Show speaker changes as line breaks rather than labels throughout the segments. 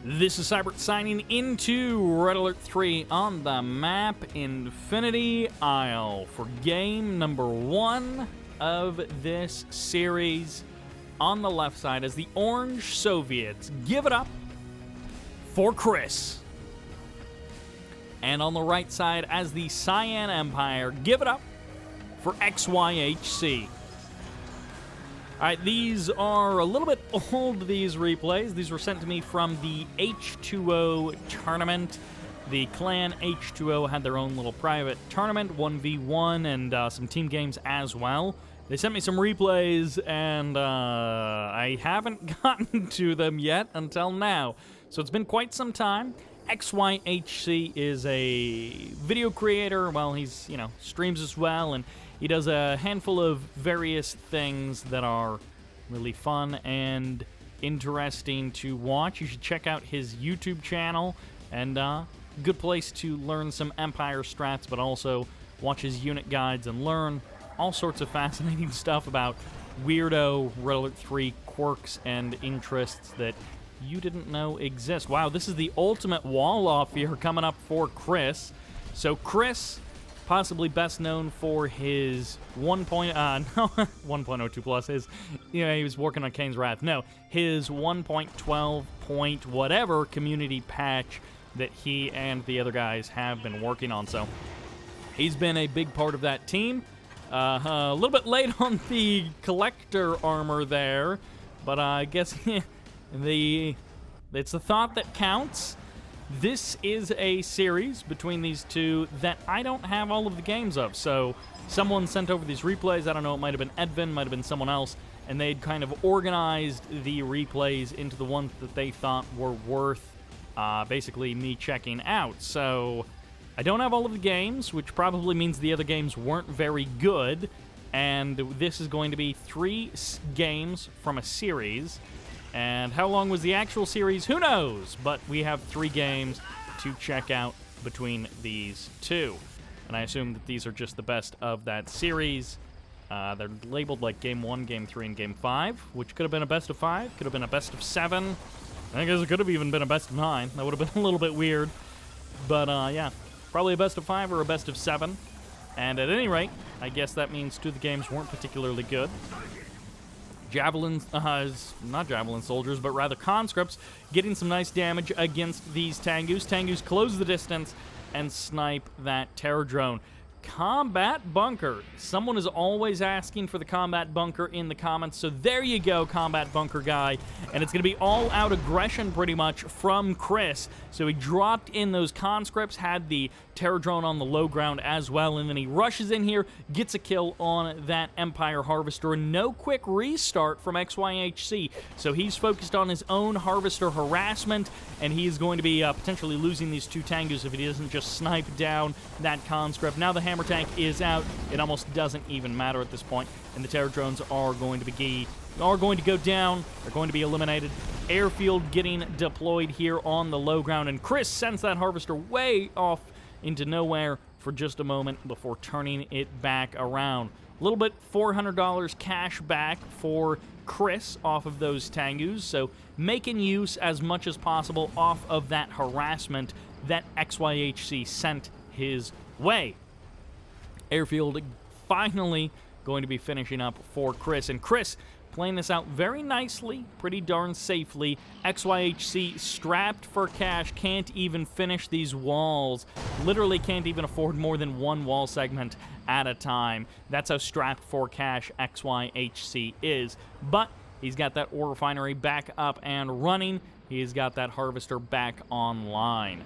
This is Sybert signing into Red Alert 3 on the map Infinity Isle for game number 1 of this series. On the left side as the Orange Soviets give it up for Chris. And on the right side as the Cyan Empire give it up for XYHC. Alright, these are a little bit old, these replays. These were sent to me from the H2O tournament. The clan H2O had their own little private tournament, 1v1, and some team games as well. They sent me some replays, and I haven't gotten to them yet until now. So it's been quite some time. XYHC is a video creator. Well, he's, streams as well, and he does a handful of various things that are really fun and interesting to watch. You should check out his YouTube channel, and good place to learn some Empire strats, but also watch his unit guides and learn all sorts of fascinating stuff about weirdo Red Alert 3 quirks and interests that you didn't know exist. Wow, this is the ultimate wall-off here coming up for Chris. So Chris, possibly best known for his 1.02 plus, his, he was working on Kane's Wrath. No, his 1.12 point whatever community patch that he and the other guys have been working on. So he's been a big part of that team. A little bit late on the collector armor there, but I guess it's the thought that counts. This is a series between these two that I don't have all of the games of, so someone sent over these replays. I don't know, it might have been Edvin, might have been someone else, and they'd kind of organized the replays into the ones that they thought were worth basically me checking out. So I don't have all of the games, which probably means the other games weren't very good, and this is going to be 3 games from a series. And how long was the actual series? Who knows? But we have 3 games to check out between these two. And I assume that these are just the best of that series. They're labeled like Game 1, Game 3, and Game 5, which could have been a best of 5, could have been a best of 7. I guess it could have even been a best of 9. That would have been a little bit weird. But, yeah, probably a best of 5 or a best of 7. And at any rate, I guess that means 2 of the games weren't particularly good. Not javelin soldiers, but rather conscripts, getting some nice damage against these Tengus. Tengus close the distance and snipe that terror drone. Combat bunker. Someone is always asking for the combat bunker in the comments, so there you go, combat bunker guy. And it's going to be all-out aggression pretty much from Chris. So he dropped in those conscripts, had the terror drone on the low ground as well, and then he rushes in here, gets a kill on that Empire Harvester, and no quick restart from XYHC. So he's focused on his own Harvester harassment, and he's going to be potentially losing these 2 Tengus if he doesn't just snipe down that conscript. Now the hammer tank is out. It almost doesn't even matter at this point, and the terror drones are going to go down. They're going to be eliminated. Airfield getting deployed here on the low ground, and Chris sends that Harvester way off into nowhere for just a moment before turning it back around. A little bit, $400 cash back for Chris off of those Tengus, so making use as much as possible off of that harassment that XYHC sent his way. Airfield finally going to be finishing up for Chris, and Chris playing this out very nicely, pretty darn safely. XYHC strapped for cash, can't even finish these walls. Literally can't even afford more than 1 wall segment at a time. That's how strapped for cash XYHC is. But he's got that ore refinery back up and running. He's got that harvester back online.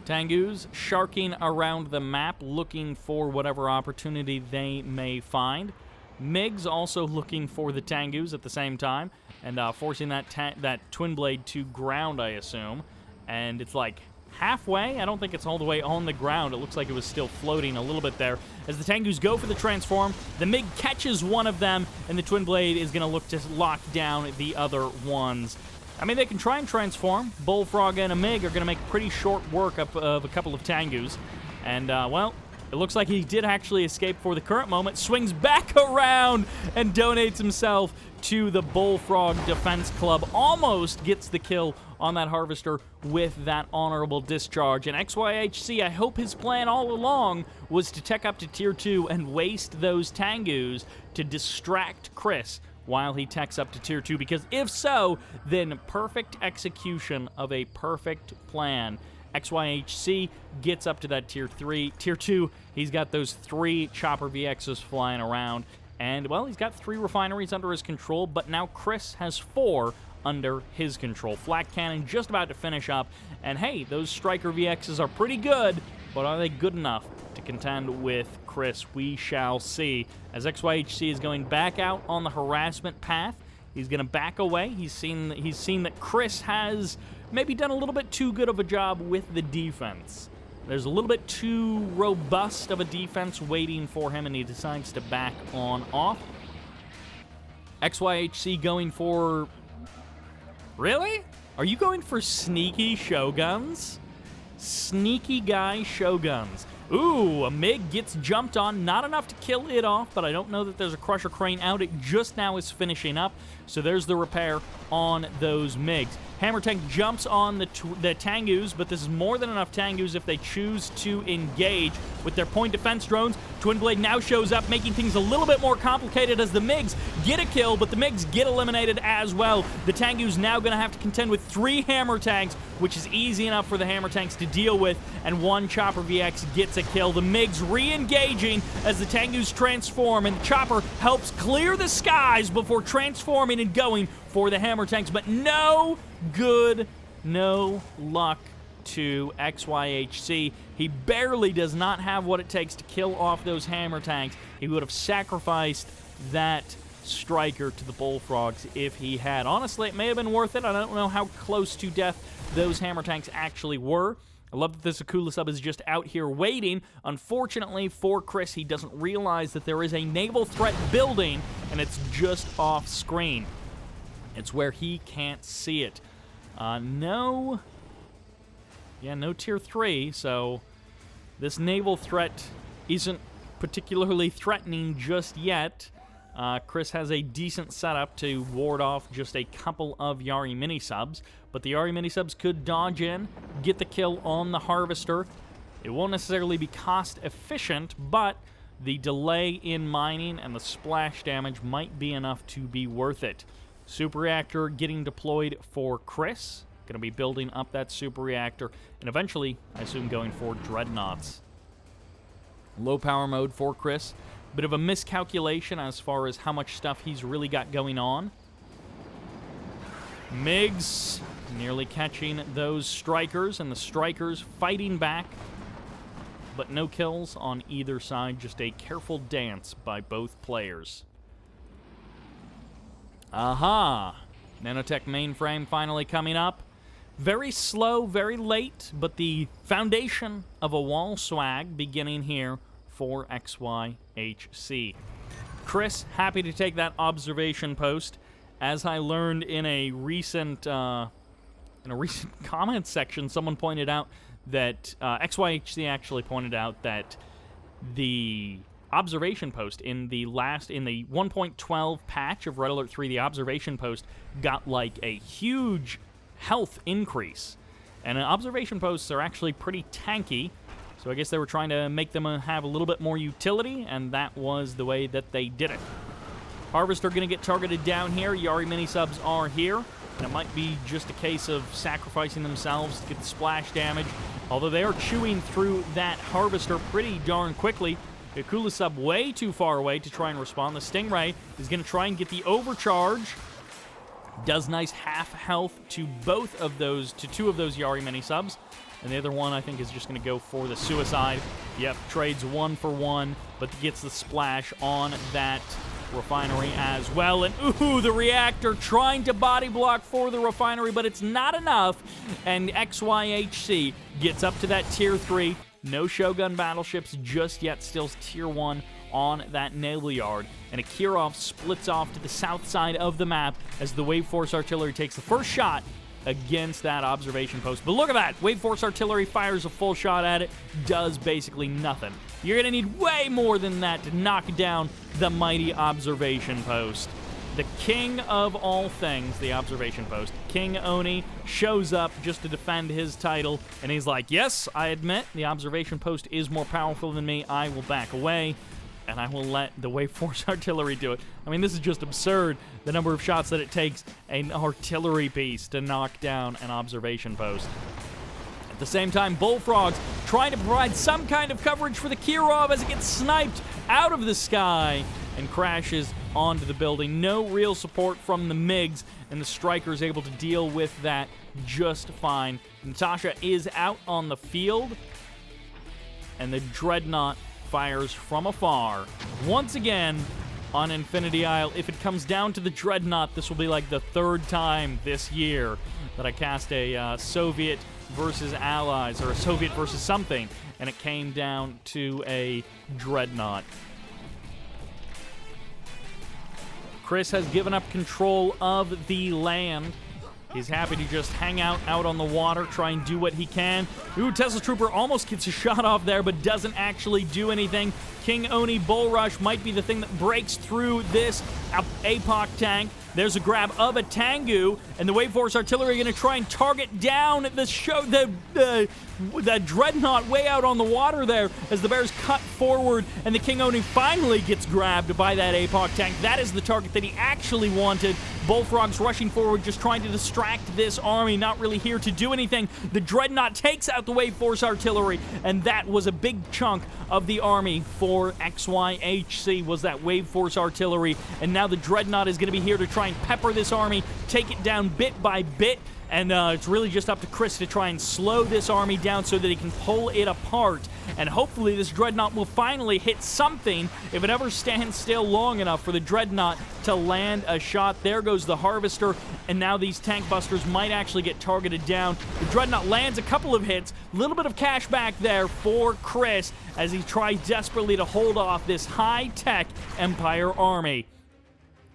Tengus sharking around the map, looking for whatever opportunity they may find. MiGs also looking for the Tengus at the same time, and forcing that twin blade to ground, I assume. And it's like halfway. I don't think it's all the way on the ground. It looks like it was still floating a little bit there. As the Tengus go for the transform, the MiG catches one of them, and the twin blade is going to look to lock down the other ones. I mean, they can try and transform. Bullfrog and a MiG are going to make pretty short work of a couple of Tengus. And, well, It looks like he did actually escape for the current moment, swings back around and donates himself to the Bullfrog Defense Club. Almost gets the kill on that Harvester with that honorable discharge. And XYHC, I hope his plan all along was to tech up to Tier 2 and waste those Tengus to distract Chris while he techs up to Tier 2, because if so, then perfect execution of a perfect plan. XYHC gets up to that Tier 3. Tier 2, he's got those 3 Chopper VXs flying around. And, well, he's got 3 refineries under his control, but now Chris has 4 under his control. Flak Cannon just about to finish up. And, hey, those Striker VXs are pretty good, but are they good enough to contend with Chris? We shall see. As XYHC is going back out on the harassment path, he's going to back away. He's seen that Chris has maybe done a little bit too good of a job with the defense. There's a little bit too robust of a defense waiting for him, and he decides to back on off. XYHC going for... Really? Are you going for sneaky Shoguns? Sneaky guy Shoguns. Ooh, a MiG gets jumped on. Not enough to kill it off, but I don't know that there's a Crusher Crane out. It just now is finishing up, so there's the repair on those MiGs. Hammer Tank jumps on the Tengus, but this is more than enough Tengus if they choose to engage with their point defense drones. Twin Blade now shows up, making things a little bit more complicated as the MiGs get a kill, but the MiGs get eliminated as well. The Tengus now going to have to contend with 3 Hammer Tanks, which is easy enough for the Hammer Tanks to deal with, and 1 Chopper VX gets a kill. The MiGs re-engaging as the Tengus transform, and the Chopper helps clear the skies before transforming and going for the Hammer Tanks, but no good, no luck to XYHC. He barely does not have what it takes to kill off those Hammer Tanks. He would have sacrificed that Striker to the Bullfrogs if he had. Honestly, it may have been worth it. I don't know how close to death those Hammer Tanks actually were. I love that this Akula sub is just out here waiting. Unfortunately for Chris, he doesn't realize that there is a naval threat building, and it's just off screen. It's where he can't see it. No Tier 3, so this naval threat isn't particularly threatening just yet. Chris has a decent setup to ward off just a couple of Yari mini-subs, but the Yari mini-subs could dodge in, get the kill on the Harvester. It won't necessarily be cost-efficient, but the delay in mining and the splash damage might be enough to be worth it. Super Reactor getting deployed for Chris. Going to be building up that Super Reactor, and eventually, I assume, going for Dreadnoughts. Low power mode for Chris. Bit of a miscalculation as far as how much stuff he's really got going on. MiGs nearly catching those Strikers, and the Strikers fighting back, but no kills on either side. Just a careful dance by both players. Aha! Nanotech mainframe finally coming up. Very slow, very late, but the foundation of a wall swag beginning here for XYHC. Chris, happy to take that observation post. As I learned in a recent comment section, someone pointed out that XYHC actually pointed out that the observation post in the 1.12 patch of Red Alert 3, the observation post got like a huge health increase. And observation posts are actually pretty tanky, so I guess they were trying to make them have a little bit more utility, and that was the way that they did it. Harvester going to get targeted down here. Yari mini-subs are here, and it might be just a case of sacrificing themselves to get the splash damage, although they are chewing through that Harvester pretty darn quickly. The Akula sub way too far away to try and respond. The Stingray is going to try and get the overcharge. Does nice half health to two of those Yari mini-subs. And the other one, I think, is just going to go for the suicide. Yep, trades 1 for 1, but gets the splash on that refinery as well. And ooh, the reactor trying to body block for the refinery, but it's not enough. And XYHC gets up to that Tier 3. No Shogun battleships just yet, still Tier 1 on that naval yard. And Akirov splits off to the south side of the map as the Wave Force Artillery takes the first shot against that observation post. But look at that! Wave Force Artillery fires a full shot at it, does basically nothing. You're going to need way more than that to knock down the mighty observation post. The king of all things, the observation post, King Oni, shows up just to defend his title, and he's like, yes, I admit the observation post is more powerful than me. I will back away, and I will let the Wave Force artillery do it. I mean, this is just absurd, the number of shots that it takes an artillery piece to knock down an observation post. At the same time, Bullfrog's trying to provide some kind of coverage for the Kirov as it gets sniped out of the sky and crashes onto the building. No real support from the MiGs, and the Striker is able to deal with that just fine. Natasha is out on the field, and the Dreadnought fires from afar. Once again, on Infinity Isle, if it comes down to the Dreadnought, this will be like the third time this year that I cast a Soviet versus Allies, or a Soviet versus something, and it came down to a Dreadnought. Chris has given up control of the land. He's happy to just hang out on the water, try and do what he can. Ooh, Tesla Trooper almost gets a shot off there, but doesn't actually do anything. King Oni Bull Rush might be the thing that breaks through this APOC tank. There's a grab of a Tengu, and the Wave Force artillery are going to try and target down the Dreadnought way out on the water there as the Bears cut forward, and the King Oni finally gets grabbed by that APOC tank. That is the target that he actually wanted. Bullfrog's rushing forward, just trying to distract this army, not really here to do anything. The Dreadnought takes out the Wave Force artillery, and that was a big chunk of the army for XYHC, was that Wave Force artillery, and now the Dreadnought is going to be here to try and pepper this army, take it down bit by bit, and it's really just up to Chris to try and slow this army down so that he can pull it apart, and hopefully this Dreadnought will finally hit something if it ever stands still long enough for the Dreadnought to land a shot. There goes the Harvester, and now these tank busters might actually get targeted down. The Dreadnought lands a couple of hits, a little bit of cash back there for Chris as he tries desperately to hold off this high-tech Empire army.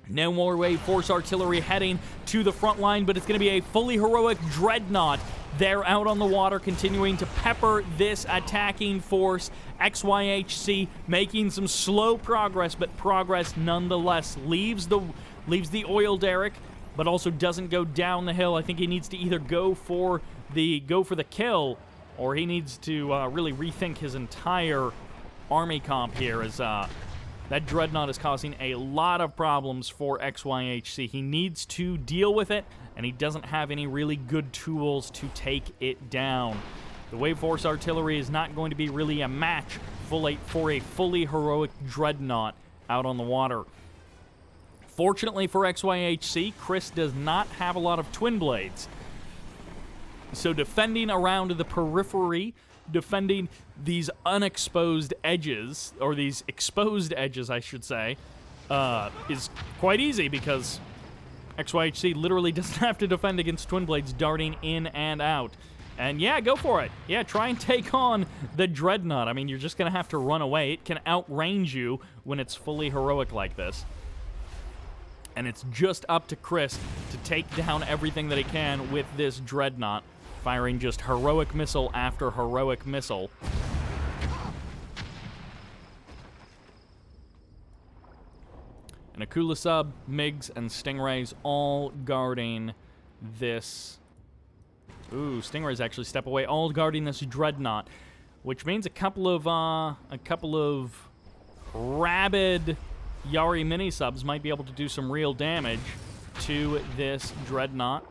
No more Wave Force artillery heading to the front line, but it's going to be a fully heroic Dreadnought. They're out on the water, continuing to pepper this attacking force. XYHC making some slow progress, but progress nonetheless. Leaves the oil derrick, but also doesn't go down the hill. I think he needs to either go for the kill, or he needs to really rethink his entire army comp here, as that Dreadnought is causing a lot of problems for XYHC. He needs to deal with it, and he doesn't have any really good tools to take it down. The Wave Force artillery is not going to be really a match for a fully heroic Dreadnought out on the water. Fortunately for XYHC, Chris does not have a lot of twin blades. So defending around the periphery, defending these unexposed edges, or these exposed edges, I should say, is quite easy because XYHC literally doesn't have to defend against twin blades darting in and out. And yeah, go for it. Yeah, try and take on the Dreadnought. I mean, you're just going to have to run away. It can outrange you when it's fully heroic like this. And it's just up to Chris to take down everything that he can with this Dreadnought, firing just heroic missile after heroic missile. And Akula Sub, MiGs, and Stingrays all guarding this. Ooh, Stingrays actually step away, all guarding this Dreadnought, which means a couple of rabid Yari mini-subs might be able to do some real damage to this Dreadnought.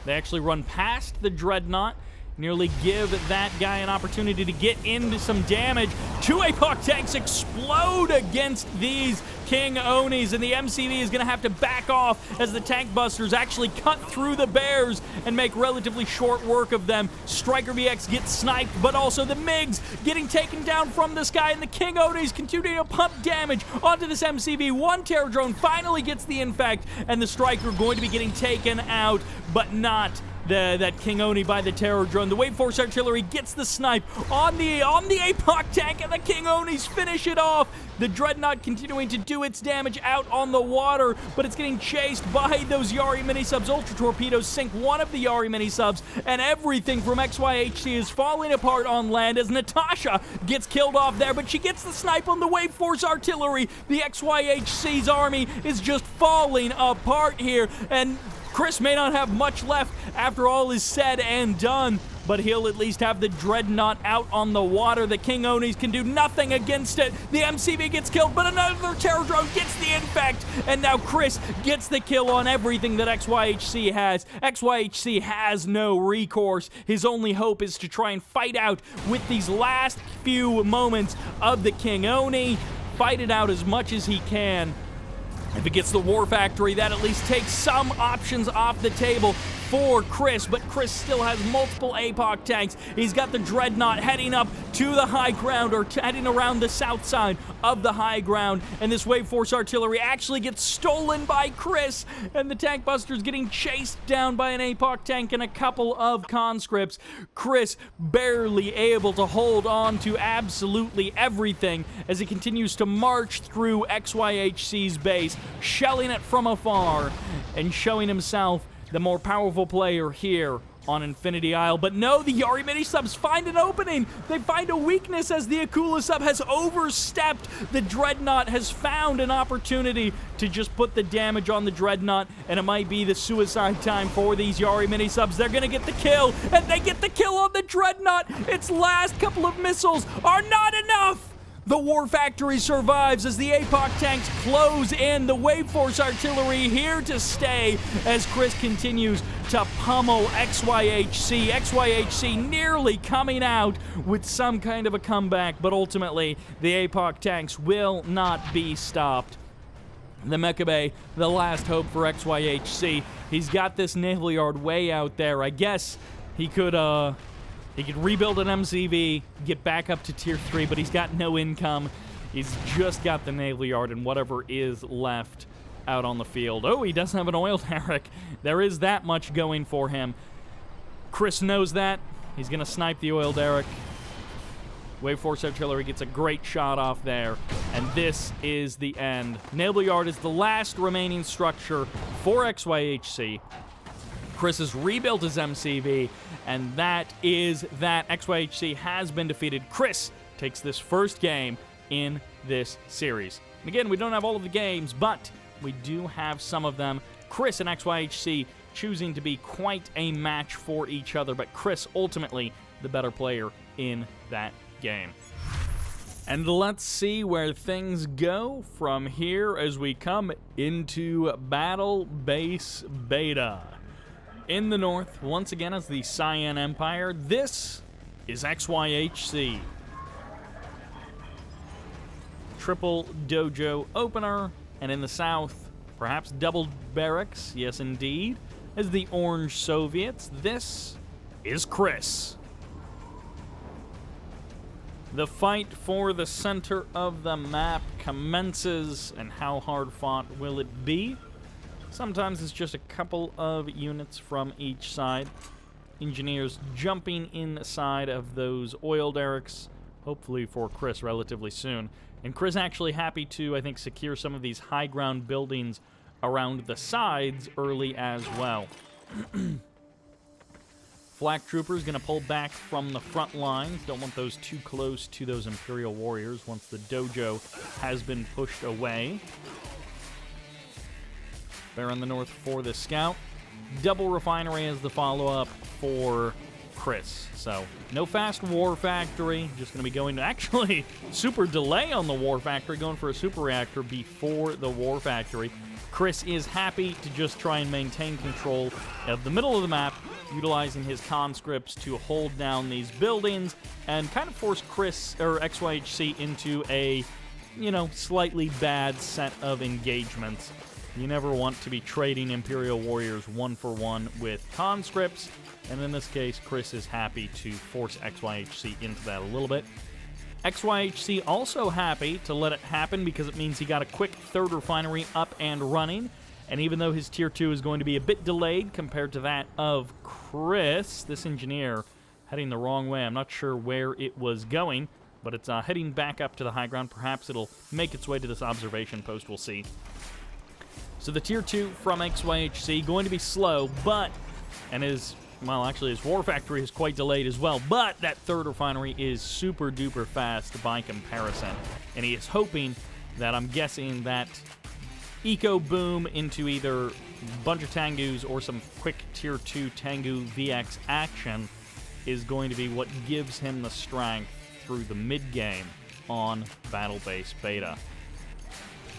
They actually run past the Dreadnought, nearly give that guy an opportunity to get into some damage. Two APOC tanks explode against these King Onis, and the MCV is going to have to back off as the tank busters actually cut through the Bears and make relatively short work of them. Striker VX gets sniped, but also the MiGs getting taken down from the sky, and the King Onis continue to pump damage onto this MCV. One Terror Drone finally gets the infect, and the Striker going to be getting taken out, but not that King Oni by the Terror Drone. The Wave Force Artillery gets the snipe on the APOC tank, and the King Onis finish it off. The Dreadnought continuing to do its damage out on the water, but it's getting chased by those Yari mini-subs. Ultra Torpedoes sink one of the Yari mini-subs, and everything from XYHC is falling apart on land as Natasha gets killed off there, but she gets the snipe on the Wave Force Artillery. The XYHC's army is just falling apart here, and Chris may not have much left after all is said and done, but he'll at least have the Dreadnought out on the water. The King Onis can do nothing against it. The MCV gets killed, but another Terror Drone gets the infect, and now Chris gets the kill on everything that XYHC has. XYHC has no recourse. His only hope is to try and fight out with these last few moments of the King Oni. Fight it out as much as he can. If it gets the War Factory, that at least takes some options off the table for Chris, but Chris still has multiple APOC tanks. He's got the Dreadnought heading up to the high ground, or heading around the south side of the high ground, and this Wave Force Artillery actually gets stolen by Chris, and the Tank Buster's getting chased down by an APOC tank and a couple of conscripts. Chris barely able to hold on to absolutely everything as he continues to march through XYHC's base, shelling it from afar and showing himself the more powerful player here on Infinity Isle. But no, the Yari mini-subs find an opening. They find a weakness as the Akula sub has overstepped. The Dreadnought has found an opportunity to just put the damage on the Dreadnought, and it might be the suicide time for these Yari mini-subs. They're going to get the kill, and they get the kill on the Dreadnought. Its last couple of missiles are not enough. The War Factory survives as the APOC tanks close in. The Wave Force Artillery here to stay as Chris continues to pummel XYHC. XYHC nearly coming out with some kind of a comeback, but ultimately the APOC tanks will not be stopped. The Mecha Bay, the last hope for XYHC. He's got this naval yard way out there. I guess he could rebuild an MCV, get back up to Tier 3, but he's got no income. He's just got the naval yard and whatever is left out on the field. Oh, he does have an oil derrick. There is that much going for him. Chris knows that. He's going to snipe the oil derrick. Wave Force Artillery gets a great shot off there, and this is the end. Naval yard is the last remaining structure for XYHC. Chris has rebuilt his MCV, and that is that. XYHC has been defeated. Chris takes this first game in this series. And again, we don't have all of the games, but we do have some of them. Chris and XYHC choosing to be quite a match for each other, but Chris ultimately the better player in that game. And let's see where things go from here as we come into Battle Base Beta. In the north, once again, is the Cyan Empire. This is XYHC. Triple dojo opener. And in the south, perhaps double barracks. Yes, indeed. As the Orange Soviets, this is Chris. The fight for the center of the map commences. And how hard fought will it be? Sometimes it's just a couple of units from each side. Engineers jumping inside of those oil derricks, hopefully for Chris relatively soon. And Chris actually happy to, I think, secure some of these high ground buildings around the sides early as well. Flak Troopers going to pull back from the front lines. Don't want those too close to those Imperial Warriors once the dojo has been pushed away. Bear on the north for the scout. Double refinery as the follow-up for Chris. So, no fast War Factory. Just going to be going to actually super delay on the War Factory, going for a super reactor before the War Factory. Chris is happy to just try and maintain control of the middle of the map, utilizing his conscripts to hold down these buildings and kind of force Chris or XYHC into a, slightly bad set of engagements. You never want to be trading Imperial Warriors 1-for-1 with conscripts, and in this case, Chris is happy to force XYHC into that a little bit. XYHC also happy to let it happen because it means he got a quick third refinery up and running, And even though his Tier 2 is going to be a bit delayed compared to that of Chris, this engineer heading the wrong way. I'm not sure where it was going, but it's heading back up to the high ground. Perhaps it'll make its way to this observation post. We'll see. So the Tier 2 from XYHC going to be slow, but, and his war factory is quite delayed as well, but that third refinery is super duper fast by comparison. And he is hoping that, I'm guessing, that eco boom into either a bunch of Tengus or some quick Tier 2 Tengu VX action is going to be what gives him the strength through the mid-game on Battle Base Beta.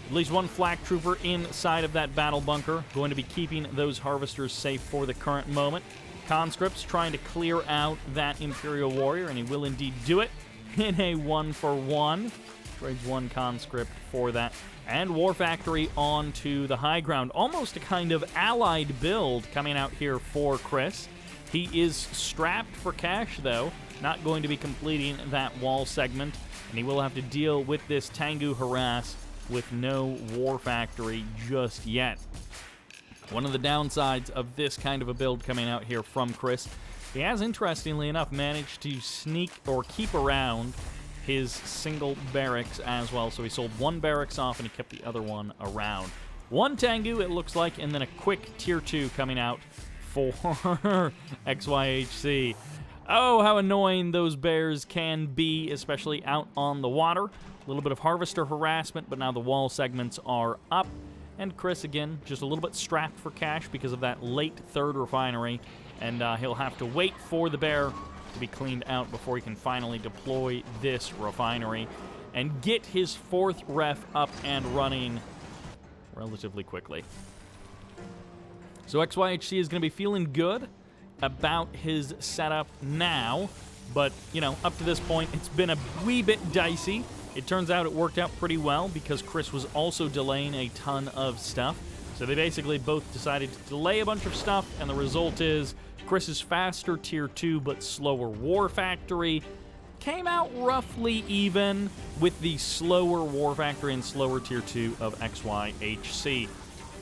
At least one flak trooper inside of that battle bunker, going to be keeping those harvesters safe for the current moment. Conscripts trying to clear out that Imperial Warrior, and he will indeed do it in a 1-for-1. Trades one conscript for that. And War Factory onto the high ground. Almost a kind of allied build coming out here for Chris. He is strapped for cash, though. Not going to be completing that wall segment. And he will have to deal with this Tengu harass with no War Factory just yet. One of the downsides of this kind of a build coming out here from Chris, he has, interestingly enough, managed to sneak or keep around his single barracks as well. So he sold one barracks off and he kept the other one around. One Tengu, it looks like, and then a quick Tier 2 coming out for XYHC. Oh, how annoying those bears can be, especially out on the water. A little bit of harvester harassment, but now the wall segments are up. And Chris, again, just a little bit strapped for cash because of that late third refinery. And he'll have to wait for the bear to be cleaned out before he can finally deploy this refinery and get his fourth ref up and running relatively quickly. So XYHC is going to be feeling good about his setup now, but, you know, up to this point, it's been a wee bit dicey. It turns out it worked out pretty well because Chris was also delaying a ton of stuff. So they basically both decided to delay a bunch of stuff, and the result is Chris's faster Tier 2 but slower War Factory came out roughly even with the slower War Factory and slower Tier 2 of XYHC.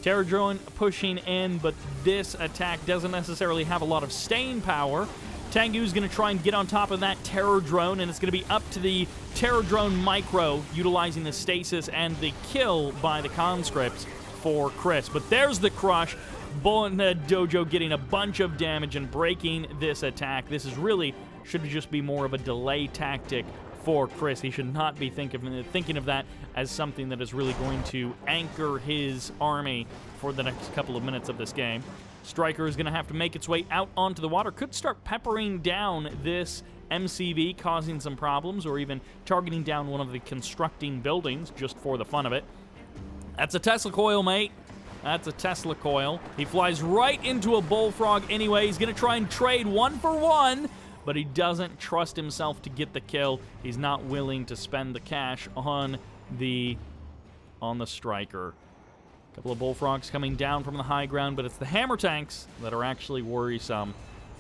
Terror Drone pushing in, but this attack doesn't necessarily have a lot of staying power. Tengu's going to try and get on top of that Terror Drone, and it's going to be up to the Terror Drone Micro, utilizing the stasis and the kill by the conscripts for Chris. But there's the crush. Bullet in the Dojo getting a bunch of damage and breaking this attack. This is really should just be more of a delay tactic for Chris. He should not be thinking of that as something that is really going to anchor his army for the next couple of minutes of this game. Striker is going to have to make its way out onto the water. Could start peppering down this MCV, causing some problems, or even targeting down one of the constructing buildings just for the fun of it. That's a Tesla coil, mate. That's a Tesla coil. He flies right into a bullfrog anyway. He's going to try and trade 1-for-1, but he doesn't trust himself to get the kill. He's not willing to spend the cash on the striker. A couple of bullfrogs coming down from the high ground, but it's the hammer tanks that are actually worrisome.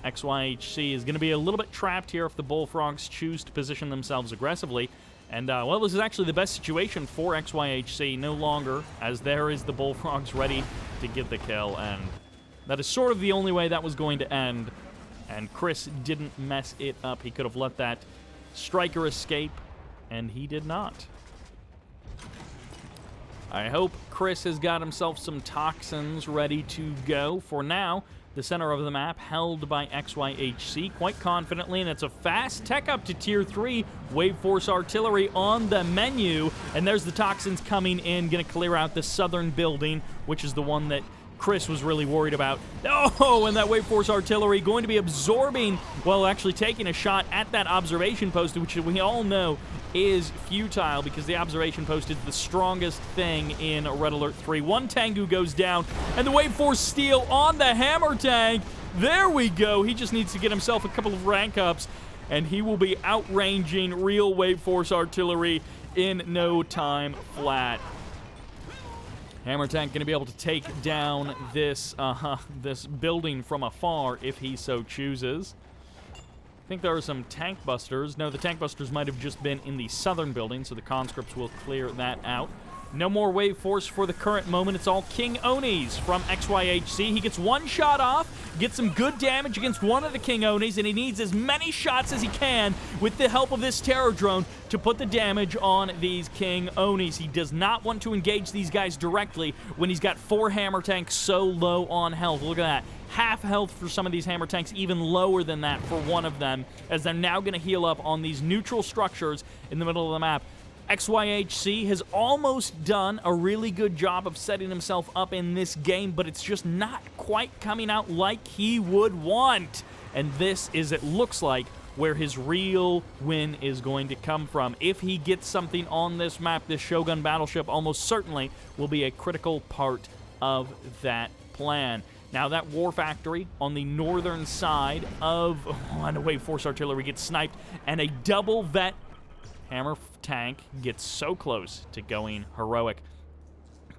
XYHC is going to be a little bit trapped here if the bullfrogs choose to position themselves aggressively. And, well, this is actually the best situation for XYHC no longer, as there is the bullfrogs ready to get the kill. And that is sort of the only way that was going to end. And Chris didn't mess it up. He could have let that striker escape, and he did not. I hope Chris has got himself some toxins ready to go. For now, the center of the map held by XYHC quite confidently, and it's a fast tech up to Tier 3. Wave Force Artillery on the menu, and there's the toxins coming in, going to clear out the southern building, which is the one that Chris was really worried about. Oh, and that Wave Force Artillery going to be absorbing, well, actually taking a shot at that observation post, which we all know is futile because the observation post is the strongest thing in Red Alert 3. One Tengu goes down, and the Wave Force Steel on the hammer tank. There we go. He just needs to get himself a couple of rank ups, and he will be outranging real Wave Force Artillery in no time flat. Hammer tank going to be able to take down this building from afar if he so chooses. I think there are some tank busters. No, the tank busters might have just been in the southern building, so the conscripts will clear that out. No more Wave Force for the current moment. It's all King Onis from XYHC. He gets one shot off, gets some good damage against one of the King Onis, and he needs as many shots as he can with the help of this Terror Drone to put the damage on these King Onis. He does not want to engage these guys directly when he's got 4 hammer tanks so low on health. Look at that. Half health for some of these hammer tanks, even lower than that for one of them, as they're now going to heal up on these neutral structures in the middle of the map. XYHC has almost done a really good job of setting himself up in this game, but it's just not quite coming out like he would want. And this is, it looks like, where his real win is going to come from. If he gets something on this map, this Shogun battleship almost certainly will be a critical part of that plan. Now, that War Factory on the northern side of... and a Wave Force Artillery gets sniped, and a double vet hammer tank gets so close to going heroic.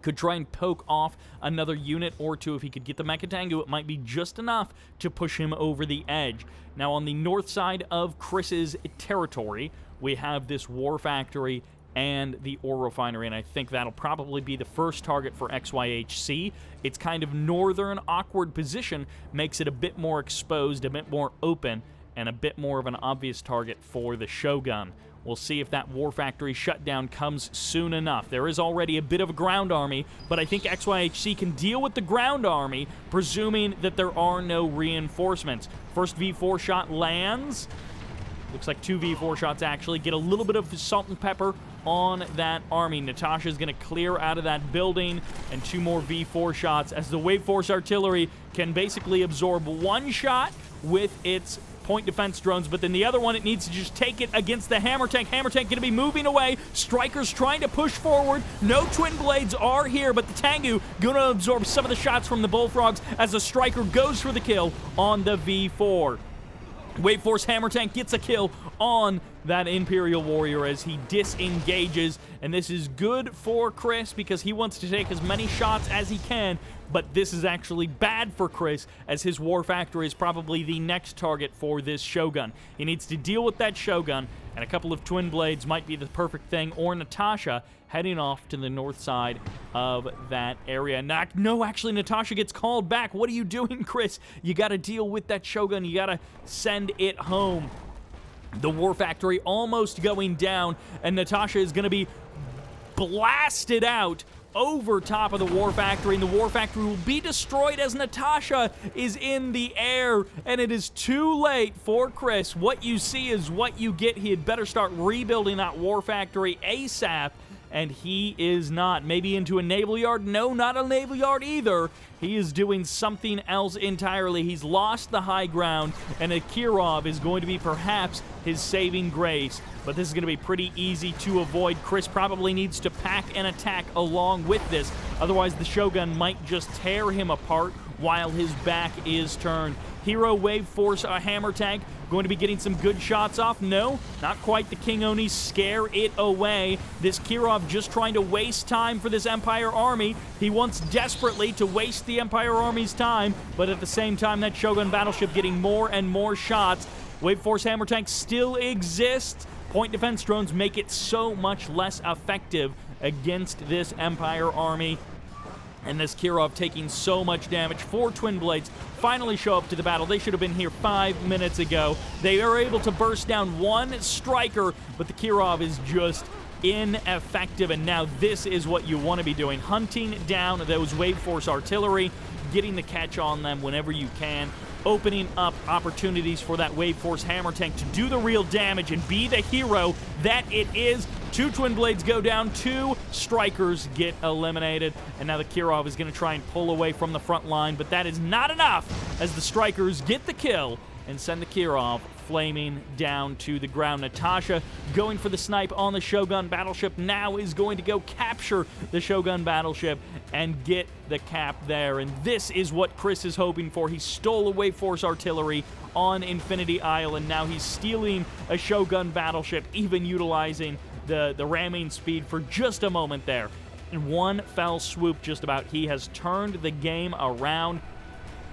Could try and poke off another unit or two. If he could get the Mecha Tengu, it might be just enough to push him over the edge. Now, on the north side of Chris's territory, we have this War Factory and the ore refinery, and I think that'll probably be the first target for XYHC. Its kind of northern awkward position makes it a bit more exposed, a bit more open, and a bit more of an obvious target for the Shogun. We'll see if that War Factory shutdown comes soon enough. There is already a bit of a ground army, but I think XYHC can deal with the ground army, presuming that there are no reinforcements. First V4 shot lands. Looks like 2 V4 shots, actually. Get a little bit of salt and pepper on that army. Natasha's going to clear out of that building, and 2 more V4 shots as the Wave Force Artillery can basically absorb 1 shot with its point defense drones, but then the other one, it needs to just take it against the hammer tank. Hammer tank going to be moving away. Strikers trying to push forward. No twin blades are here, but the Tengu going to absorb some of the shots from the bullfrogs as the striker goes for the kill on the V4. Wave Force hammer tank gets a kill on that Imperial Warrior as he disengages, and this is good for Chris because he wants to take as many shots as he can, but this is actually bad for Chris as his War Factory is probably the next target for this Shogun. He needs to deal with that Shogun, and a couple of twin blades might be the perfect thing, or Natasha heading off to the north side of that area. No, actually, Natasha gets called back. What are you doing, Chris? You got to deal with that Shogun. You got to send it home. The War Factory almost going down, and Natasha is going to be blasted out over top of the War Factory, and the War Factory will be destroyed as Natasha is in the air, and it is too late for Chris. What you see is what you get. He had better start rebuilding that War Factory ASAP, and he is not. Maybe into a naval yard? No, not a naval yard either. He is doing something else entirely. He's lost the high ground, and a Kirov is going to be perhaps his saving grace. But this is going to be pretty easy to avoid. Chris probably needs to pack an attack along with this. Otherwise, the Shogun might just tear him apart while his back is turned. Hero Wave Force hammer tank going to be getting some good shots off. No, not quite. The King Oni scare it away. This Kirov just trying to waste time for this Empire army. He wants desperately to waste the Empire army's time, but at the same time, that Shogun battleship getting more and more shots. Wave Force hammer tank still exists. Point defense drones make it so much less effective against this Empire army. And this Kirov taking so much damage. 4 twin blades finally show up to the battle. They should have been here 5 minutes ago. They are able to burst down 1 striker, but the Kirov is just ineffective. And now this is what you want to be doing. Hunting down those Wave Force artillery, getting the catch on them whenever you can, opening up opportunities for that Wave Force hammer tank to do the real damage and be the hero that it is. 2 twin blades go down, 2 strikers get eliminated, and now the Kirov is going to try and pull away from the front line, but that is not enough as the strikers get the kill and send the Kirov flaming down to the ground. Natasha going for the snipe on the Shogun battleship now is going to go capture the Shogun battleship and get the cap there, and this is what Chris is hoping for. He stole away Force artillery on Infinity Isle, and now he's stealing a Shogun battleship, even utilizing the ramming speed for just a moment there. In one fell swoop, just about, he has turned the game around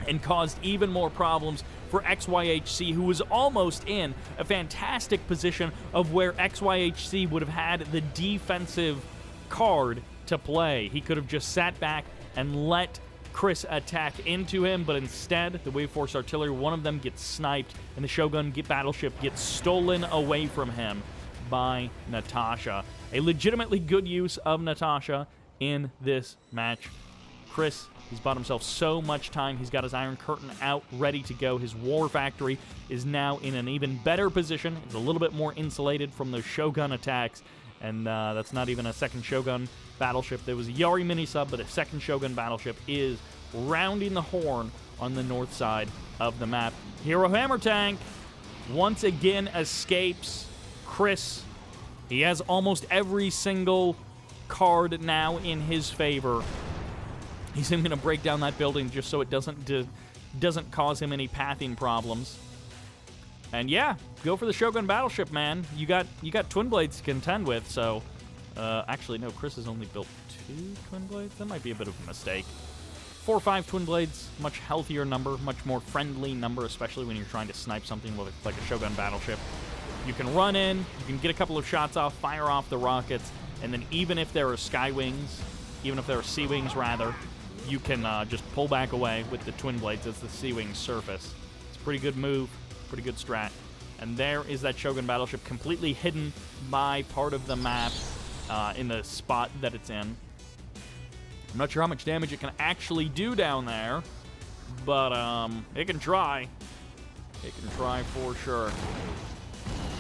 and caused even more problems for XYHC, who was almost in a fantastic position of where XYHC would have had the defensive card to play. He could have just sat back and let Chris attack into him, but instead, the Wave Force Artillery, one of them gets sniped, and the Shogun battleship gets stolen away from him by Natasha. A legitimately good use of Natasha in this match. Chris, he's bought himself so much time. He's got his Iron Curtain out, ready to go. His War Factory is now in an even better position. It's a little bit more insulated from those Shogun attacks, and that's not even a second Shogun battleship. There was a Yari mini-sub, but a second Shogun battleship is rounding the horn on the north side of the map. Hero Hammer Tank once again escapes. Chris, he has almost every single card now in his favor. He's even going to break down that building just so it doesn't cause him any pathing problems. And yeah, go for the Shogun battleship, man. You got twin blades to contend with, so actually no, Chris has only built 2 twin blades. That might be a bit of a mistake. 4 or 5 twin blades, much healthier number, much more friendly number, especially when you're trying to snipe something with like a Shogun battleship. You can run in, you can get a couple of shots off, fire off the rockets, and then even if there are sky wings, even if there are sea wings rather, you can just pull back away with the twin blades as the sea wings surface. It's a pretty good move, pretty good strat. And there is that Shogun battleship completely hidden by part of the map in the spot that it's in. I'm not sure how much damage it can actually do down there, but it can try. It can try for sure.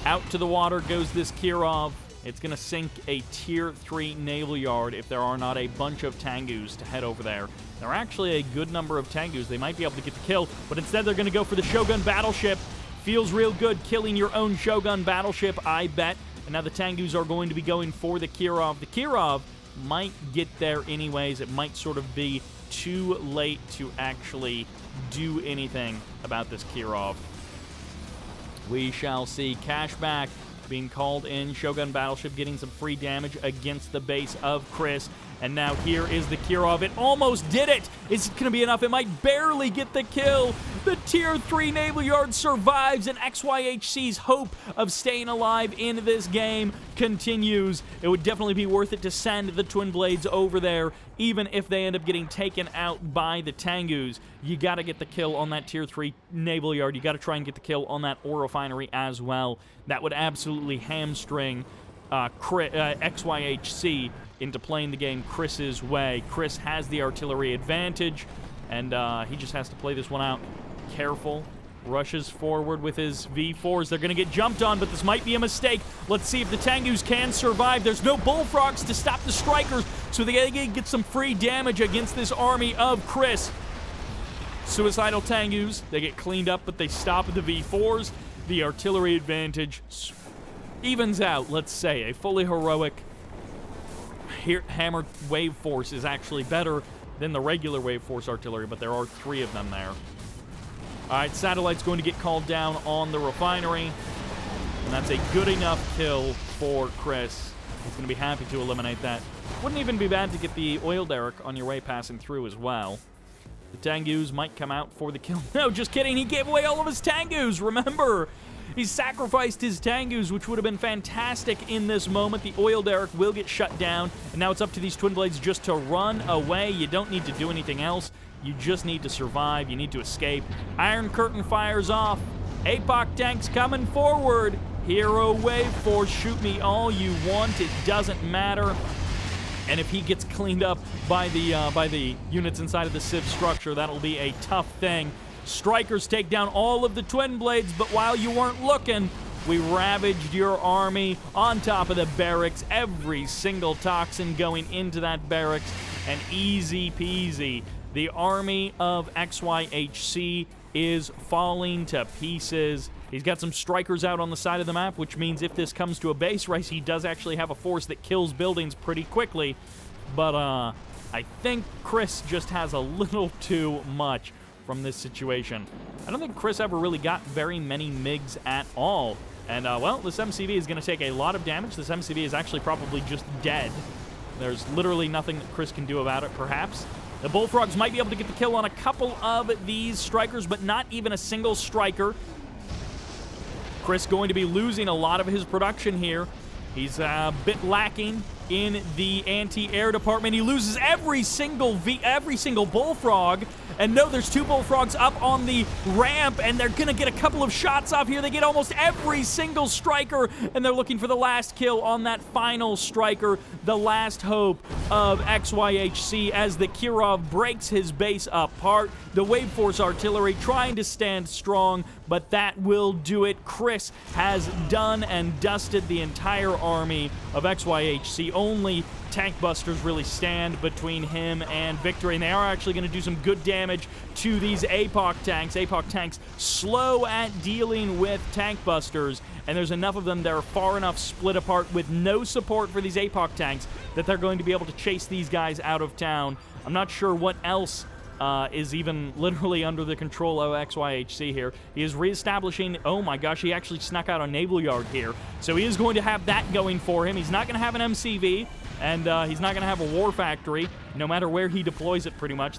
Out to the water goes this Kirov. It's going to sink a Tier 3 naval yard if there are not a bunch of Tengus to head over there. There are actually a good number of Tengus. They might be able to get the kill, but instead they're going to go for the Shogun battleship. Feels real good killing your own Shogun battleship, I bet. And now the Tengus are going to be going for the Kirov. The Kirov might get there anyways. It might sort of be too late to actually do anything about this Kirov. We shall see. Cashback being called in. Shogun battleship getting some free damage against the base of Chris. And now here is the Kirov. It almost did it. Is it going to be enough? It might barely get the kill. The Tier 3 naval yard survives, and XYHC's hope of staying alive in this game continues. It would definitely be worth it to send the twin blades over there, even if they end up getting taken out by the Tengus. You got to get the kill on that Tier 3 naval yard. You got to try and get the kill on that ore refinery as well. That would absolutely hamstring XYHC into playing the game Chris's way. Chris has the artillery advantage, and he just has to play this one out careful. Rushes forward with his V4s. They're going to get jumped on, but this might be a mistake. Let's see if the Tengus can survive. There's no bullfrogs to stop the strikers, so they get some free damage against this army of Chris. Suicidal Tengus, they get cleaned up, but they stop at the V4s. The artillery advantage evens out, let's say. A fully heroic Hammer Wave Force is actually better than the regular Wave Force artillery, but there are 3 of them there. Alright, Satellite's going to get called down on the refinery, and that's a good enough kill for Chris. He's going to be happy to eliminate that. Wouldn't even be bad to get the oil derrick on your way passing through as well. The Tengus might come out for the kill. No, just kidding. He gave away all of his Tengus. Remember, he sacrificed his Tengus, which would have been fantastic in this moment. The oil derrick will get shut down, and now it's up to these twin blades just to run away. You don't need to do anything else. You just need to survive. You need to escape. Iron Curtain fires off. APOC tanks coming forward. Hero Wave Force, shoot me all you want. It doesn't matter. And if he gets cleaned up by the units inside of the Civ structure, that'll be a tough thing. Strikers take down all of the twin blades, but while you weren't looking, we ravaged your army on top of the barracks. Every single toxin going into that barracks, and easy peasy. The army of XYHC is falling to pieces. He's got some strikers out on the side of the map, which means if this comes to a base race, he does actually have a force that kills buildings pretty quickly. But I think Chris just has a little too much from this situation. I don't think Chris ever really got very many MiGs at all. And, well, this MCV is going to take a lot of damage. This MCV is actually probably just dead. There's literally nothing that Chris can do about it, perhaps. The Bullfrogs might be able to get the kill on a couple of these strikers, but not even a single striker. Chris going to be losing a lot of his production here. He's a bit lacking in the anti-air department. He loses every single bullfrog. And no, there's 2 bullfrogs up on the ramp, and they're going to get a couple of shots off here. They get almost every single striker, and they're looking for the last kill on that final striker, the last hope of XYHC, as the Kirov breaks his base apart. The Wave Force artillery trying to stand strong, but that will do it. Chris has done and dusted the entire army of XYHC. Only tank busters really stand between him and victory, and they are actually going to do some good damage to these APOC tanks. APOC tanks slow at dealing with tank busters, and there's enough of them that are far enough split apart with no support for these APOC tanks that they're going to be able to chase these guys out of town. I'm not sure what else is even literally under the control of XYHC here. He is reestablishing, oh my gosh, he actually snuck out a naval yard here. So he is going to have that going for him. He's not going to have an MCV, and he's not going to have a war factory, no matter where he deploys it, pretty much.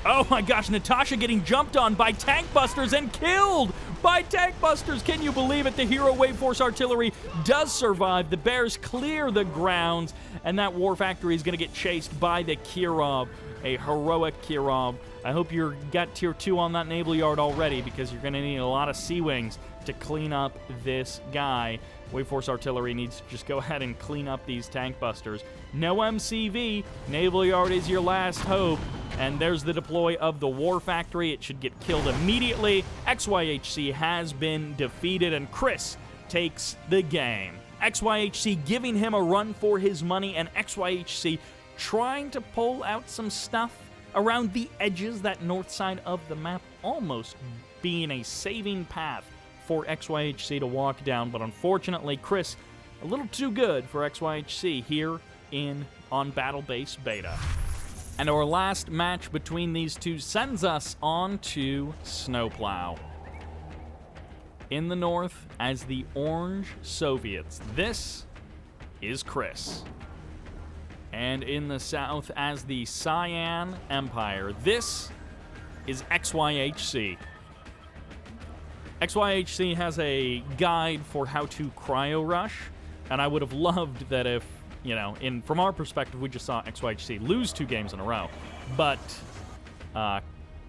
Oh my gosh, Natasha getting jumped on by tank busters and killed by tank busters. Can you believe it? The Hero Wave Force artillery does survive. The Bears clear the grounds, and that war factory is going to get chased by the Kirov, a heroic Kirov. I hope you got tier 2 on that naval yard already, because you're going to need a lot of Sea Wings to clean up this guy. Wave Force artillery needs to just go ahead and clean up these tank busters. No MCV. Naval yard is your last hope. And there's the deploy of the war factory. It should get killed immediately. XYHC has been defeated, and Chris takes the game. XYHC giving him a run for his money, and XYHC trying to pull out some stuff around the edges, that north side of the map, almost being a saving path for XYHC to walk down. But unfortunately, Chris, a little too good for XYHC here on Battle Base Beta. And our last match between these two sends us on to Snowplow. In the north, as the Orange Soviets, this is Chris. And in the south, as the Cyan Empire, this is XYHC. XYHC has a guide for how to cryo rush, and I would have loved that if, you know, from our perspective, we just saw XYHC lose 2 games in a row. But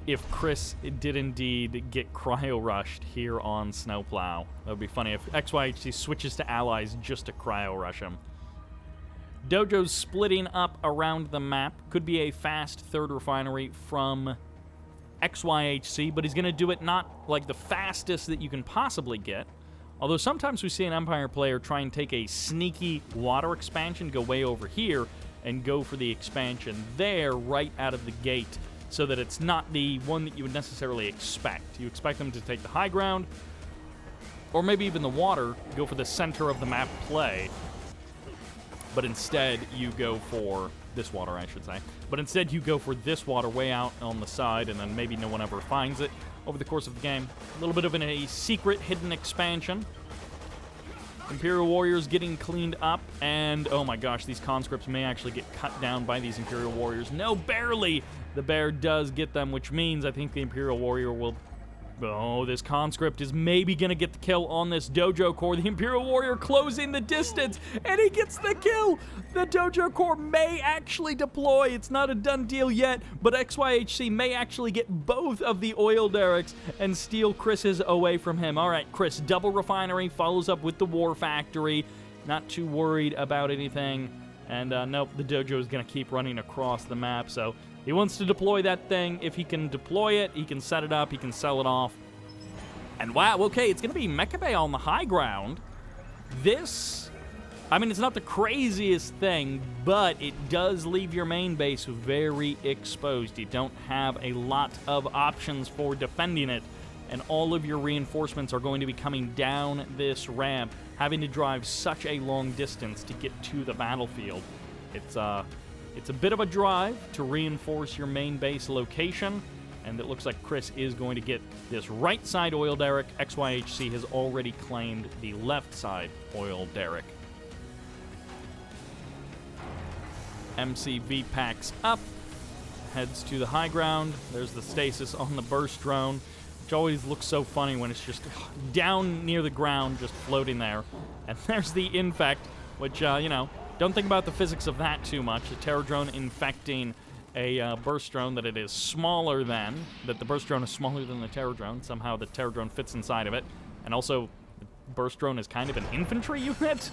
if Chris did indeed get cryo rushed here on Snowplow, that would be funny if XYHC switches to allies just to cryo rush him. Dojo's splitting up around the map. Could be a fast third refinery from XYHC, but he's going to do it not like the fastest that you can possibly get. Although sometimes we see an Empire player try and take a sneaky water expansion, go way over here, and go for the expansion there right out of the gate, so that it's not the one that you would necessarily expect. You expect them to take the high ground, or maybe even the water, go for the center of the map play. But instead, you go for this water, I should say. But instead, you go for this water way out on the side, and then maybe no one ever finds it over the course of the game. A little bit of a secret hidden expansion. Imperial Warriors getting cleaned up, and oh my gosh, these conscripts may actually get cut down by these Imperial Warriors. No, barely! The bear does get them, which means I think the Imperial Warrior will... Oh, this conscript is maybe going to get the kill on this Dojo Corps. The Imperial Warrior closing the distance, and he gets the kill! The Dojo Corps may actually deploy. It's not a done deal yet, but XYHC may actually get both of the oil derricks and steal Chris's away from him. All right, Chris, double refinery, follows up with the war factory. Not too worried about anything. And nope, the Dojo is going to keep running across the map, so... He wants to deploy that thing. If he can deploy it, he can set it up, he can sell it off. And wow, okay, it's going to be Mecha Bay on the high ground. This, I mean, it's not the craziest thing, but it does leave your main base very exposed. You don't have a lot of options for defending it, and all of your reinforcements are going to be coming down this ramp, having to drive such a long distance to get to the battlefield. It's a bit of a drive to reinforce your main base location, and it looks like Chris is going to get this right side oil derrick. XYHC has already claimed the left side oil derrick. MCV packs up, heads to the high ground. There's the stasis on the burst drone. which always looks so funny when it's just down near the ground, just floating there. And there's the infect, which, you know, don't think about the physics of that too much. The terror drone infecting a burst drone that it is smaller than, that the burst drone is smaller than the terror drone. Somehow the terror drone fits inside of it. And also, the burst drone is kind of an infantry unit.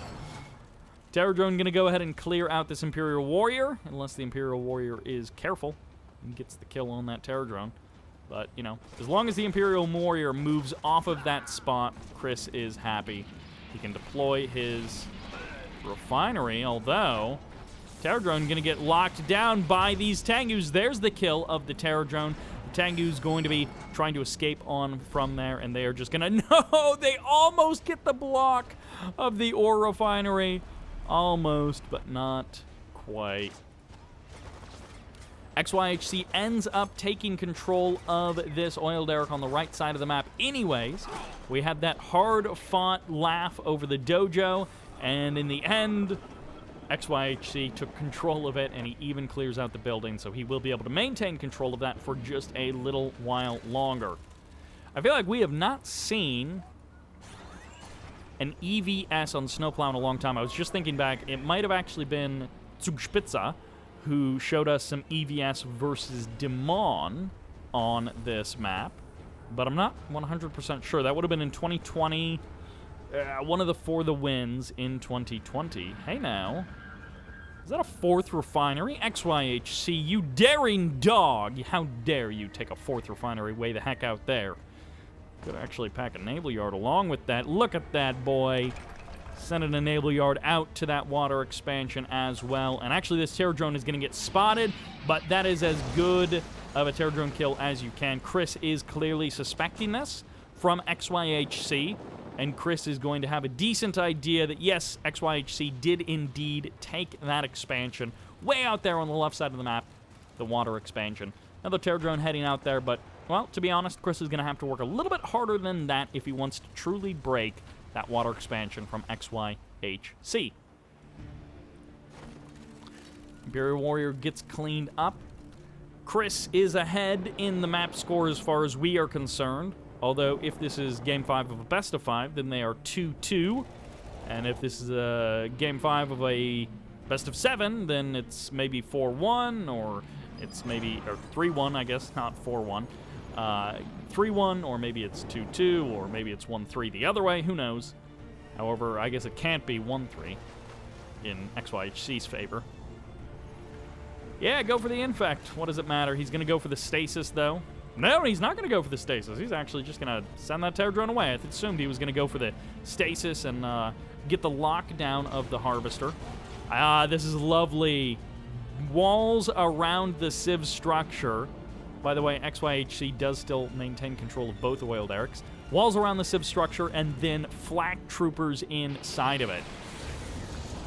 Terror drone going to go ahead and clear out this Imperial Warrior, unless the Imperial Warrior is careful and gets the kill on that terror drone. But, you know, as long as the Imperial Warrior moves off of that spot, Chris is happy. He can deploy his refinery, although terror drone going to get locked down by these Tengus. There's the kill of the terror drone. The Tengu's going to be trying to escape on from there, and they are just going to... No! They almost get the block of the ore refinery. Almost, but not quite. XYHC ends up taking control of this oil derrick on the right side of the map anyways. We had that hard-fought laugh over the dojo, and in the end, XYHC took control of it, and he even clears out the building, so he will be able to maintain control of that for just a little while longer. I feel like we have not seen an EVS on Snowplow in a long time. I was just thinking back, it might have actually been Zugspitze who showed us some EVS versus Demon on this map, but I'm not 100% sure. That would have been in 2020, one of the For the Wins in 2020. Hey now, is that a 4th refinery? XYHC, you daring dog! How dare you take a 4th refinery way the heck out there? Could actually pack a naval yard along with that. Look at that, boy. Sending a naval yard out to that water expansion as well. And actually, this terror drone is going to get spotted, but that is as good of a terror drone kill as you can. Chris is clearly suspecting this from XYHC, and Chris is going to have a decent idea that, yes, XYHC did indeed take that expansion way out there on the left side of the map, the water expansion. Another terror drone heading out there, but, well, to be honest, Chris is going to have to work a little bit harder than that if he wants to truly break that water expansion from XYHC. Imperial Warrior gets cleaned up. Chris is ahead in the map score as far as we are concerned, although if this is Game 5 of a best of 5, then they are 2-2, and if this is a Game 5 of a best of 7, then it's maybe 4-1, or it's maybe, or 3-1, I guess, not 4-1. 3-1, or maybe it's 2-2, or maybe it's 1-3 the other way, who knows. However, I guess it can't be 1-3 in XYHC's favor. Yeah, go for the infect. What does it matter? He's going to go for the stasis, though. No, he's not going to go for the stasis. He's actually just going to send that terror drone away. I assumed he was going to go for the stasis and get the lockdown of the harvester. This is lovely. Walls around the Civ structure. By the way, XYHC does still maintain control of both oil derricks. Walls around the Civ structure, and then flak troopers inside of it.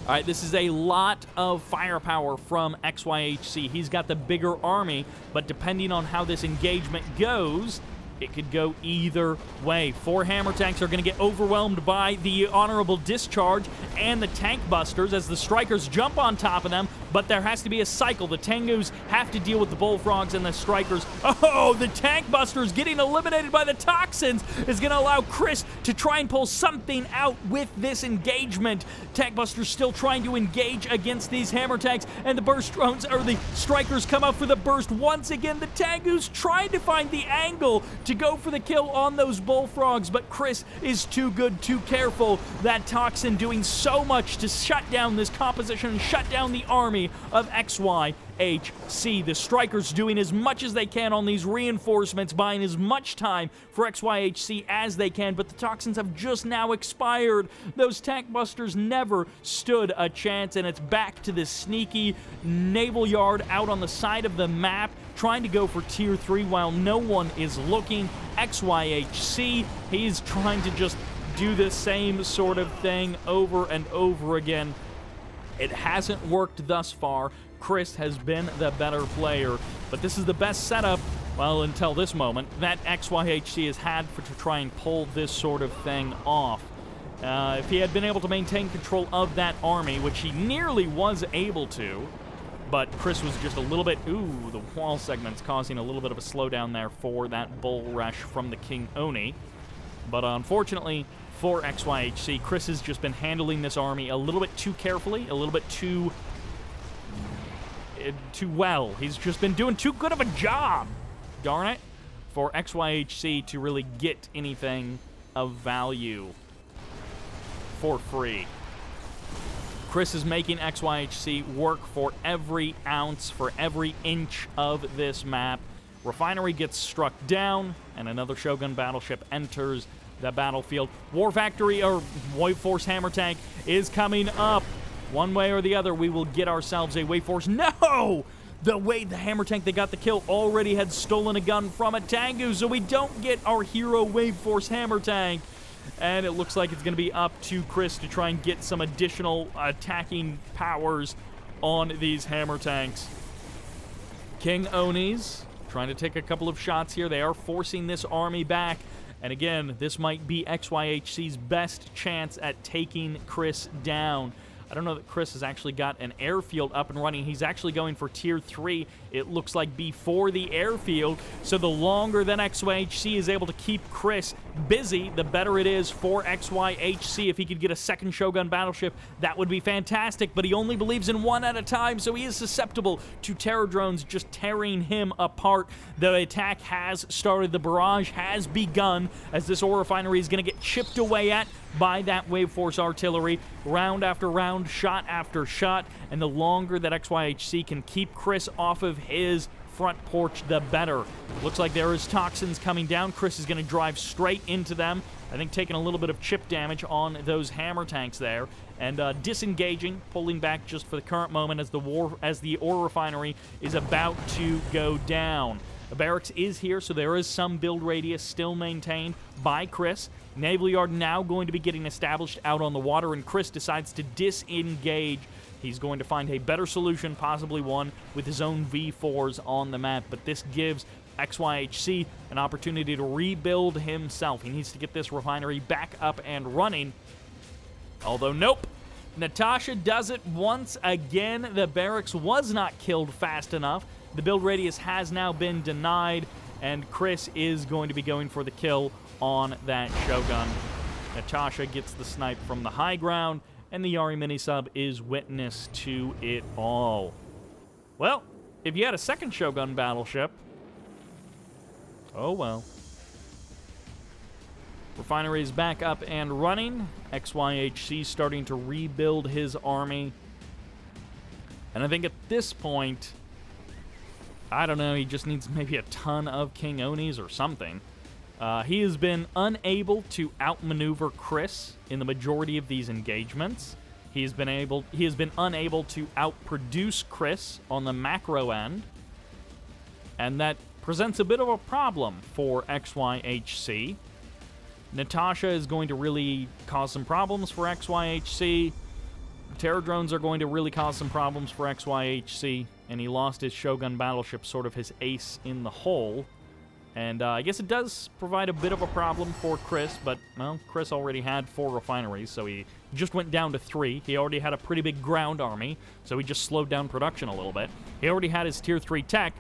All right, this is a lot of firepower from XYHC. He's got the bigger army, but depending on how this engagement goes, it could go either way. 4 hammer tanks are going to get overwhelmed by the honorable discharge and the tank busters as the strikers jump on top of them, but there has to be a cycle. The Tengus have to deal with the bullfrogs and the strikers. Oh, the tank busters getting eliminated by the toxins is going to allow Chris to try and pull something out with this engagement. Tank busters still trying to engage against these hammer tanks, and the burst drones, or the strikers, come up for the burst once again. The Tengus trying to find the angle to go for the kill on those bullfrogs, but Chris is too good, too careful. That toxin doing so much to shut down this composition and shut down the army of XYHC. The strikers doing as much as they can on these reinforcements, buying as much time for XYHC as they can, but the toxins have just now expired. Those tank busters never stood a chance, and it's back to this sneaky naval yard out on the side of the map, trying to go for tier 3 while no one is looking. XYHC, he's trying to just do the same sort of thing over and over again. It hasn't worked thus far. Chris has been the better player, but this is the best setup, well, until this moment, that XYHC has had to try and pull this sort of thing off. If he had been able to maintain control of that army, which he nearly was able to, but Chris was just a little bit, the wall segment's causing a little bit of a slowdown there for that bull rush from the King Oni. But unfortunately for XYHC, Chris has just been handling this army a little bit too carefully, a little bit too well. He's just been doing too good of a job, darn it, for XYHC to really get anything of value for free. Chris is making XYHC work for every ounce, for every inch of this map. Refinery gets struck down, and another Shogun battleship enters the battlefield. War Factory, or Wave Force Hammer Tank, is coming up. One way or the other, we will get ourselves a Wave Force. No! The Hammer Tank that got the kill already had stolen a gun from a Tengu, so we don't get our hero Wave Force Hammer Tank. And it looks like it's going to be up to Chris to try and get some additional attacking powers on these Hammer Tanks. King Onis trying to take a couple of shots here. They are forcing this army back. And again, this might be XYHC's best chance at taking Chris down. I don't know that Chris has actually got an airfield up and running. He's actually going for Tier 3, it looks like, before the airfield. So the longer that XYHC is able to keep Chris busy, the better it is for XYHC. If he could get a second Shogun battleship, that would be fantastic. But he only believes in one at a time, so he is susceptible to terror drones just tearing him apart. The attack has started. The barrage has begun as this ore refinery is going to get chipped away at by that Wave Force artillery, round after round, shot after shot, and the longer that XYHC can keep Chris off of his front porch, the better. Looks like there is toxins coming down. Chris is going to drive straight into them. I think taking a little bit of chip damage on those hammer tanks there, and disengaging, pulling back just for the current moment as the ore refinery is about to go down. The barracks is here, so there is some build radius still maintained by Chris. Naval Yard now going to be getting established out on the water, and Chris decides to disengage. He's going to find a better solution, possibly one with his own V4s on the map, but this gives XYHC an opportunity to rebuild himself. He needs to get this refinery back up and running. Although, nope. Natasha does it once again. The barracks was not killed fast enough. The build radius has now been denied, and Chris is going to be going for the kill on that Shogun. Natasha gets the snipe from the high ground, and the Yari mini-sub is witness to it all. Well, if you had a second Shogun battleship, oh well. Refinery is back up and running. XYHC starting to rebuild his army. And I think at this point, I don't know, he just needs maybe a ton of King Onis or something. He has been unable to outmaneuver Chris in the majority of these engagements. He has been unable to outproduce Chris on the macro end, and that presents a bit of a problem for XYHC. Natasha is going to really cause some problems for XYHC. Terror drones are going to really cause some problems for XYHC, and he lost his Shogun battleship, sort of his ace in the hole. And I guess it does provide a bit of a problem for Chris, but, well, Chris already had 4 refineries, so he just went down to 3. He already had a pretty big ground army, so he just slowed down production a little bit. He already had his Tier 3 tech,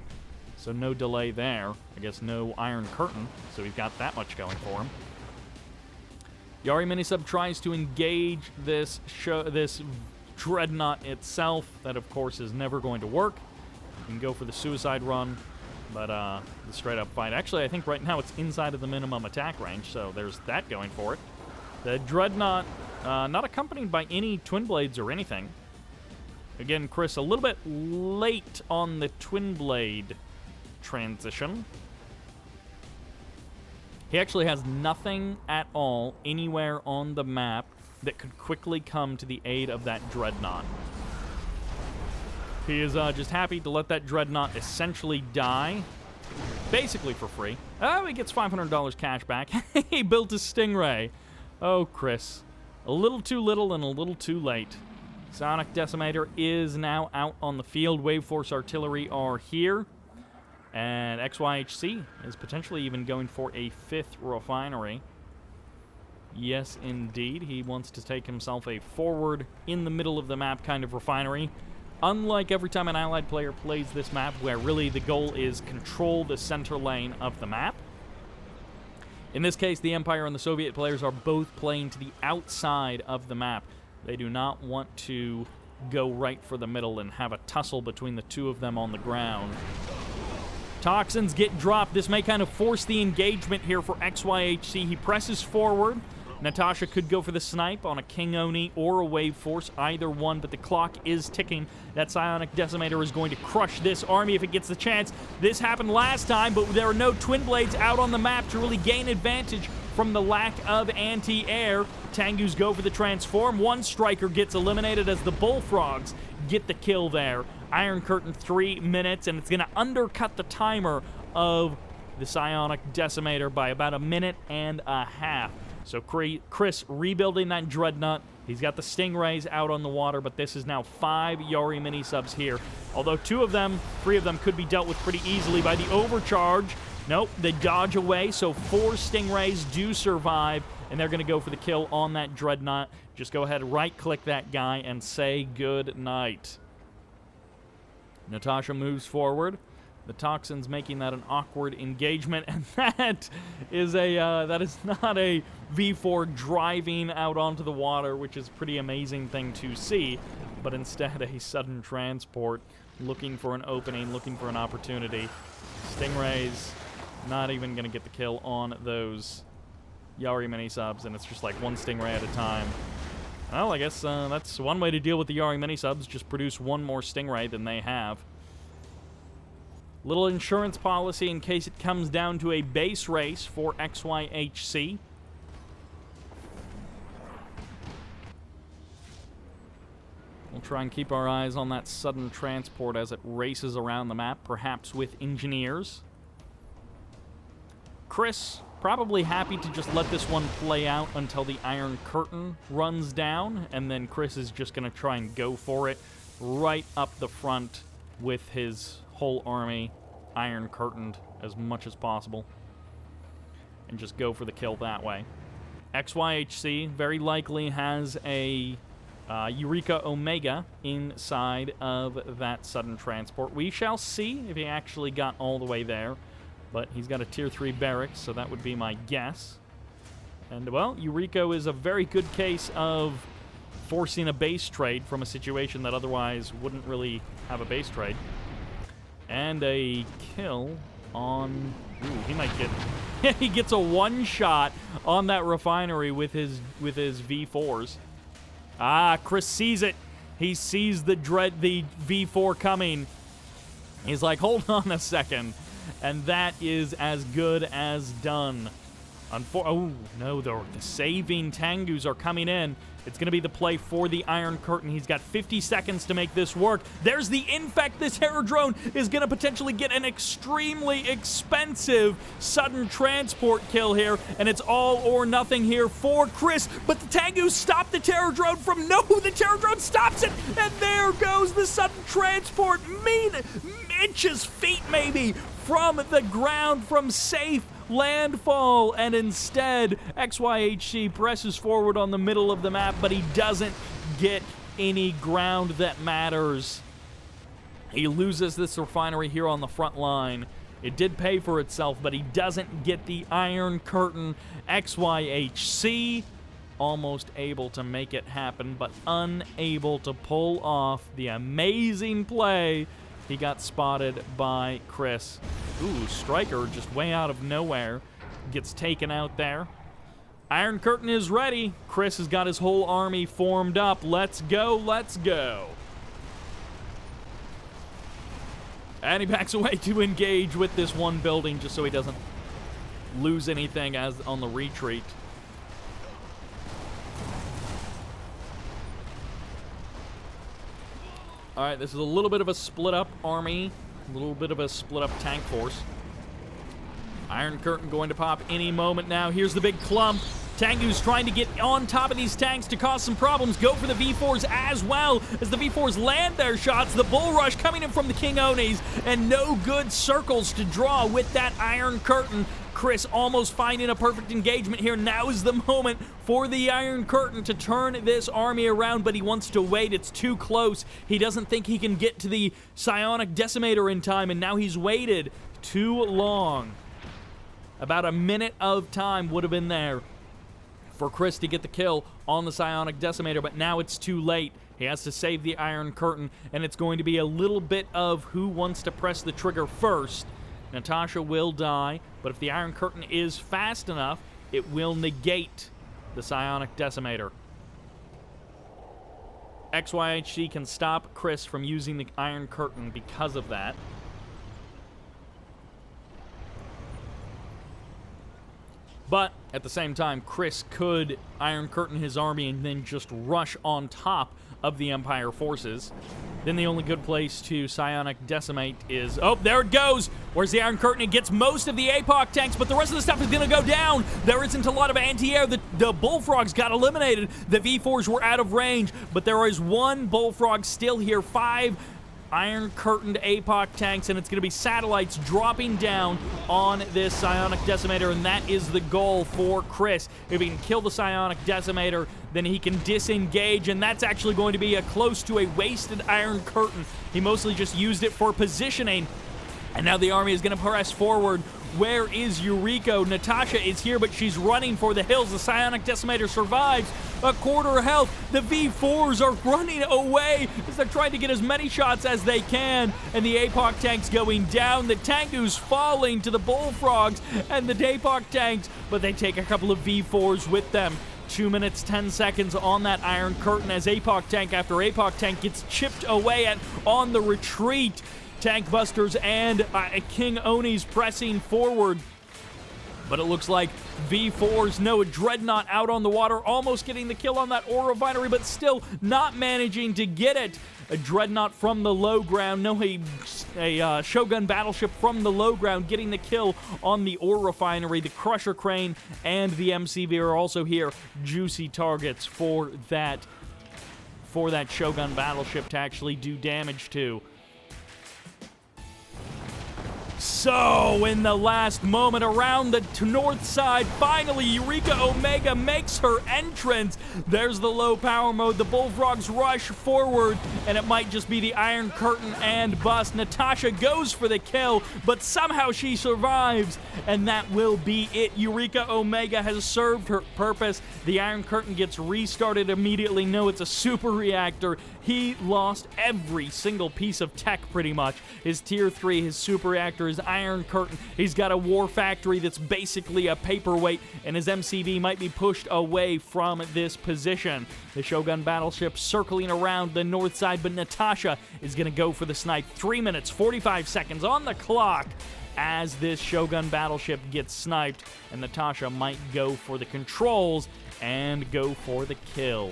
so no delay there. I guess no Iron Curtain, so he's got that much going for him. Yari Minisub tries to engage this Dreadnought itself. That, of course, is never going to work. You can go for the suicide run, but the straight-up fight. Actually, I think right now it's inside of the minimum attack range, so there's that going for it. The Dreadnought, not accompanied by any Twin Blades or anything. Again, Chris, a little bit late on the Twin Blade transition. He actually has nothing at all anywhere on the map that could quickly come to the aid of that Dreadnought. He is just happy to let that Dreadnought essentially die, basically for free. Oh, he gets $500 cash back. He built a Stingray. Oh, Chris. A little too little and a little too late. Sonic Decimator is now out on the field. Wave Force Artillery are here. And XYHC is potentially even going for a 5th refinery. Yes, indeed. He wants to take himself a forward, in the middle of the map kind of refinery. Unlike every time an Allied player plays this map, where really the goal is control the center lane of the map, in this case, the Empire and the Soviet players are both playing to the outside of the map. They do not want to go right for the middle and have a tussle between the two of them on the ground. Toxins get dropped. This may kind of force the engagement here for XYHC. He presses forward. Natasha could go for the snipe on a King Oni or a Wave Force, either one, but the clock is ticking. That Psionic Decimator is going to crush this army if it gets the chance. This happened last time, but there are no Twin Blades out on the map to really gain advantage from the lack of anti-air. Tengus go for the transform. One striker gets eliminated as the Bullfrogs get the kill there. Iron Curtain 3 minutes, and it's going to undercut the timer of the Psionic Decimator by about a minute and a half. So Chris rebuilding that Dreadnought. He's got the Stingrays out on the water, but this is now 5 Yari mini-subs here. Although 3 of them could be dealt with pretty easily by the overcharge. Nope, they dodge away, so 4 Stingrays do survive, and they're going to go for the kill on that Dreadnought. Just go ahead, right-click that guy, and say good night. Natasha moves forward. The Toxins making that an awkward engagement, and that is not a V4 driving out onto the water, which is a pretty amazing thing to see, but instead a sudden transport looking for an opening, looking for an opportunity. Stingrays not even going to get the kill on those Yari mini-subs, and it's just like 1 Stingray at a time. Well, I guess that's one way to deal with the Yari mini-subs, just produce 1 more Stingray than they have. Little insurance policy in case it comes down to a base race for XYHC. We'll try and keep our eyes on that sudden transport as it races around the map, perhaps with engineers. Chris, probably happy to just let this one play out until the Iron Curtain runs down, and then Chris is just going to try and go for it right up the front with his whole army Iron Curtained as much as possible and just go for the kill that way. XYHC very likely has a Eureka Omega inside of that sudden transport. We shall see if he actually got all the way there, but he's got a Tier 3 barracks, so that would be my guess. And, well, Eureka is a very good case of forcing a base trade from a situation that otherwise wouldn't really have a base trade. And a kill on... Ooh, he might get... he gets a one-shot on that refinery with his V4s. Ah, Chris sees it. He sees the V4 coming. He's like, hold on a second. And that is as good as done. Oh, no, the saving Tengus are coming in. It's going to be the play for the Iron Curtain. He's got 50 seconds to make this work. There's the Infect. This Aerodrone is going to potentially get an extremely expensive sudden transport kill here, and it's all or nothing here for Chris. But the Tengus stop the Terrordrone from... No, the Terrordrone stops it, and there goes the sudden transport. Inches, feet maybe, from the ground, from safe landfall, and instead XYHC presses forward on the middle of the map, but he doesn't get any ground that matters. He loses this refinery here on the front line. It did pay for itself, but he doesn't get the Iron Curtain. XYHC almost able to make it happen, but unable to pull off the amazing play. He got spotted by Chris. Ooh, Striker just way out of nowhere gets taken out there. Iron Curtain is ready. Chris has got his whole army formed up. Let's go, let's go. And he backs away to engage with this one building just so he doesn't lose anything as on the retreat. All right, this is a little bit of a split-up army, a little bit of a split-up tank force. Iron Curtain going to pop any moment now. Here's the big clump. Tengu's trying to get on top of these tanks to cause some problems. Go for the V4s as well as the V4s land their shots. The bull rush coming in from the King Onis, and no good circles to draw with that Iron Curtain. Chris almost finding a perfect engagement here. Now is the moment for the Iron Curtain to turn this army around, but he wants to wait. It's too close. He doesn't think he can get to the psionic decimator in time, and now he's waited too long. About a minute of time would have been there for Chris to get the kill on the psionic decimator, but now it's too late. He has to save the Iron Curtain, and it's going to be a little bit of who wants to press the trigger first. Natasha will die, but if the Iron Curtain is fast enough, it will negate the psionic decimator. XYHC can stop Chris from using the Iron Curtain because of that. But at the same time, Chris could Iron Curtain his army and then just rush on top of the Empire forces. Then the only good place to psionic decimate is... Oh, there it goes! Where's the Iron Curtain? It gets most of the APOC tanks, but the rest of the stuff is going to go down. There isn't a lot of anti-air. The Bullfrogs got eliminated. The V4s were out of range, but there is one Bullfrog still here. 5 Iron Curtained APOC tanks, and it's going to be satellites dropping down on this psionic decimator, and that is the goal for Chris. If he can kill the psionic decimator, then he can disengage, and that's actually going to be close to a wasted Iron Curtain. He mostly just used it for positioning, and now the army is going to press forward. Where is Yuriko? Natasha is here, but she's running for the hills. The psionic decimator survives. A quarter health. The V4s are running away as they're trying to get as many shots as they can. And the APOC tanks going down. The Tengu's falling to the Bullfrogs and the APOC tanks, but they take a couple of V4s with them. 2 minutes, 10 seconds on that Iron Curtain as APOC tank after APOC tank gets chipped away on the retreat. Tank busters and King Onis pressing forward. But it looks like V4s, no, a Dreadnought out on the water, almost getting the kill on that ore refinery, but still not managing to get it. A Dreadnought from the low ground, no, a Shogun battleship from the low ground getting the kill on the ore refinery. The Crusher Crane and the MCV are also here. Juicy targets for that Shogun battleship to actually do damage to. So, in the last moment, around the north side, finally, Eureka Omega makes her entrance. There's the low power mode. The Bullfrogs rush forward, and it might just be the Iron Curtain and bust. Natasha goes for the kill, but somehow she survives, and that will be it. Eureka Omega has served her purpose. The Iron Curtain gets restarted immediately. No, it's a super reactor. He lost every single piece of tech, pretty much. His Tier 3, his super reactor, his Iron Curtain. He's got a war factory that's basically a paperweight, and his MCV might be pushed away from this position. The Shogun battleship circling around the north side, but Natasha is going to go for the snipe. 3 minutes, 45 seconds on the clock as this Shogun battleship gets sniped, and Natasha might go for the controls and go for the kill.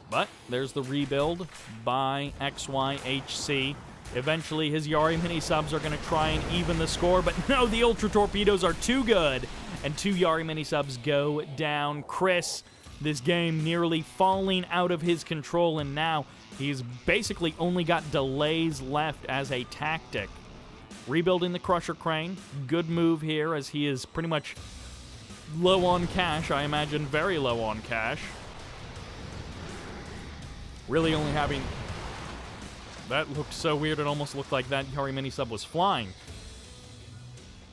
But there's the rebuild by XYHC. Eventually, his Yari mini-subs are going to try and even the score, but no, the Ultra Torpedoes are too good, and 2 Yari mini-subs go down. Chris, this game nearly falling out of his control, and now he's basically only got delays left as a tactic. Rebuilding the Crusher Crane, good move here as he is pretty much low on cash, I imagine very low on cash. Really only having... That looked so weird, it almost looked like that Yari mini-sub was flying.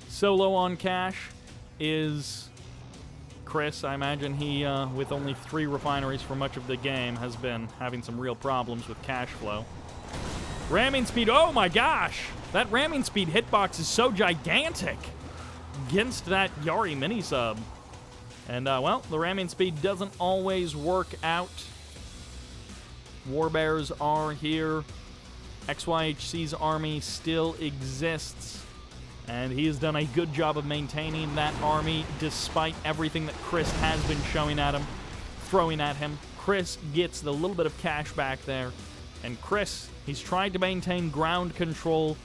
So low on cash is Chris. I imagine he, with only 3 refineries for much of the game, has been having some real problems with cash flow. Ramming speed, oh my gosh! That ramming speed hitbox is so gigantic against that Yari mini-sub. And, well, the ramming speed doesn't always work out. Warbears are here. XYHC's army still exists, and he has done a good job of maintaining that army despite everything that Chris has been throwing at him. Chris gets the little bit of cash back there, and Chris, he's trying to maintain ground control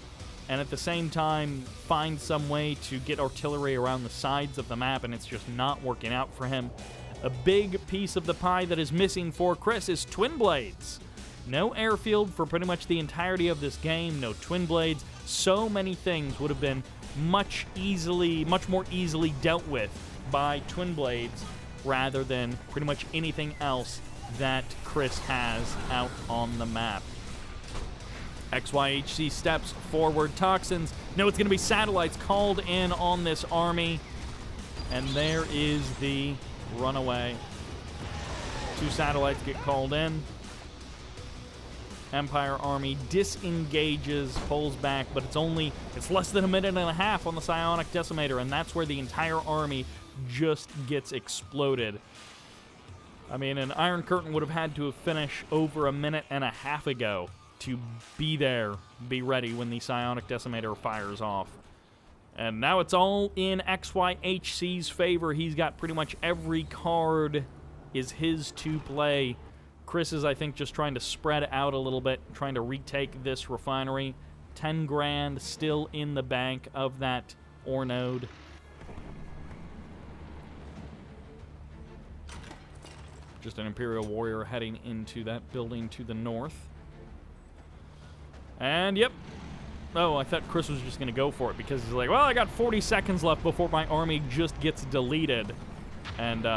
and at the same time find some way to get artillery around the sides of the map, and it's just not working out for him. A big piece of the pie that is missing for Chris is twin blades. No airfield for pretty much the entirety of this game, no twin blades. So many things would have been much more easily dealt with by twin blades rather than pretty much anything else that Chris has out on the map. XYHC steps forward. Toxins. No, it's going to be satellites called in on this army. And there is the runaway. 2 satellites get called in. Empire Army disengages, pulls back, but it's less than a minute and a half on the psionic decimator, and that's where the entire army just gets exploded. I mean, an Iron Curtain would have had to have finished over a minute and a half ago to be there, be ready when the psionic decimator fires off. And now it's all in XYHC's favor. He's got pretty much every card is his to play. Chris is, I think, just trying to spread out a little bit, trying to retake this refinery. 10 grand still in the bank of that ore node. Just an Imperial warrior heading into that building to the north. And, yep. Oh, I thought Chris was just going to go for it because he's like, well, I got 40 seconds left before my army just gets deleted. And,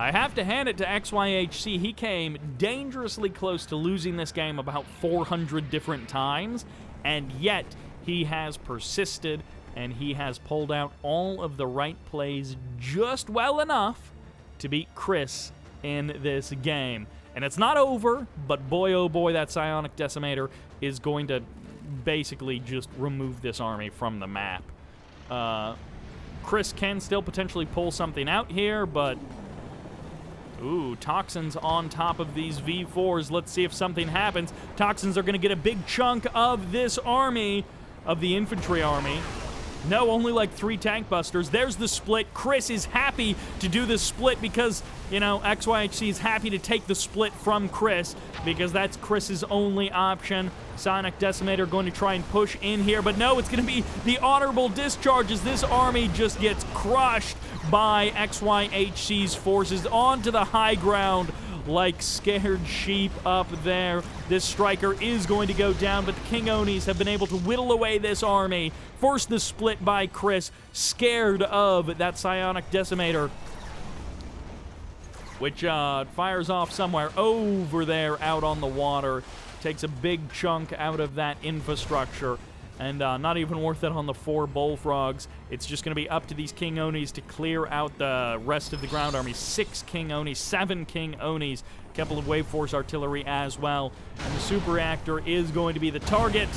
I have to hand it to XYHC. He came dangerously close to losing this game about 400 different times, and yet he has persisted, and he has pulled out all of the right plays just well enough to beat Chris in this game. And it's not over, but boy, oh boy, that psionic decimator is going to basically just remove this army from the map. Chris can still potentially pull something out here, but... Ooh, Toxins on top of these V4s. Let's see if something happens. Toxins are going to get a big chunk of this army, of the infantry army. No, only like 3 tank busters. There's the split. Chris is happy to do the split because, you know, XYHC is happy to take the split from Chris because that's Chris's only option. Sonic Decimator going to try and push in here, but no, it's going to be the honorable discharge as this army just gets crushed by XYHC's forces onto the high ground like scared sheep up there. This striker is going to go down, but the King Onis have been able to whittle away this army, force the split by Chris, scared of that psionic decimator, which fires off somewhere over there out on the water, takes a big chunk out of that infrastructure, and not even worth it on the 4 bullfrogs. It's just going to be up to these King Onis to clear out the rest of the ground army. 6 King Onis, 7 King Onis, a couple of Wave Force artillery as well. And the super reactor is going to be the target.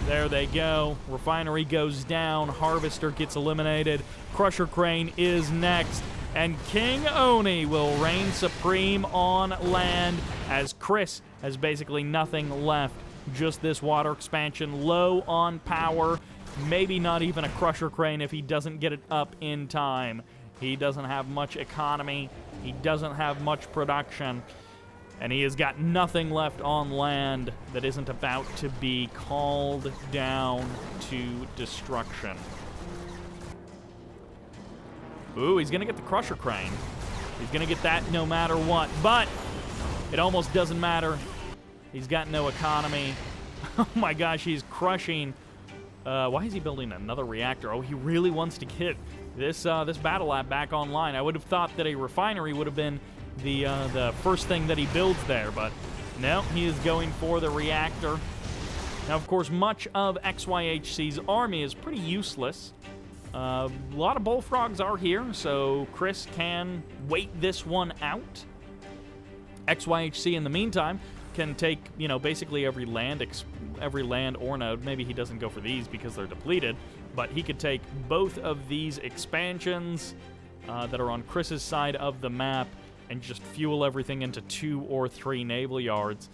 There they go. Refinery goes down. Harvester gets eliminated. Crusher Crane is next. And King Oni will reign supreme on land as Chris has basically nothing left. Just this water expansion, low on power, maybe not even a Crusher Crane if he doesn't get it up in time. He doesn't have much economy, he doesn't have much production, and he has got nothing left on land that isn't about to be called down to destruction. Ooh, he's gonna get the Crusher Crane. He's gonna get that no matter what, but it almost doesn't matter. He's got no economy. Oh my gosh, he's crushing. Why is he building another reactor? Oh, he really wants to get this battle lab back online. I would have thought that a refinery would have been the first thing that he builds there, but no, he is going for the reactor. Now, of course, much of XYHC's army is pretty useless. A lot of bullfrogs are here, so Chris can wait this one out. XYHC, in the meantime, can take, you know, basically every land ore node. Maybe he doesn't go for these because they're depleted, but he could take both of these expansions that are on Chris's side of the map and just fuel everything into 2 or 3 naval yards.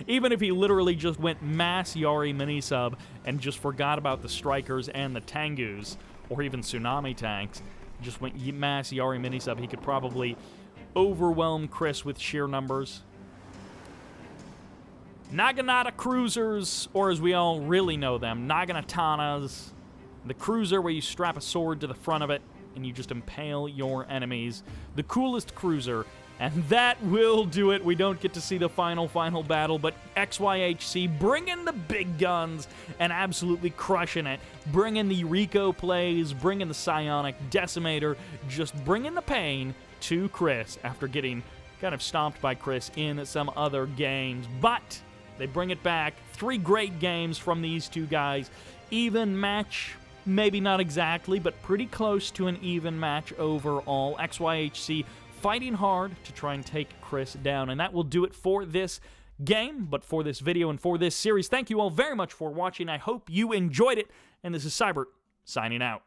Even if he literally just went mass Yari mini-sub and just forgot about the strikers and the Tengus, or even tsunami tanks, just went mass Yari mini-sub, he could probably overwhelm Chris with sheer numbers. Naginata cruisers, or as we all really know them, Naginatanas. The cruiser where you strap a sword to the front of it and you just impale your enemies. The coolest cruiser. And that will do it. We don't get to see the final battle, but XYHC bringing the big guns and absolutely crushing it. Bringing the Rico plays, bringing the psionic decimator, just bringing the pain to Chris after getting kind of stomped by Chris in some other games. But they bring it back. 3 great games from these two guys. Even match, maybe not exactly, but pretty close to an even match overall. XYHC fighting hard to try and take Chris down. And that will do it for this game, but for this video and for this series. Thank you all very much for watching. I hope you enjoyed it. And this is Sybert signing out.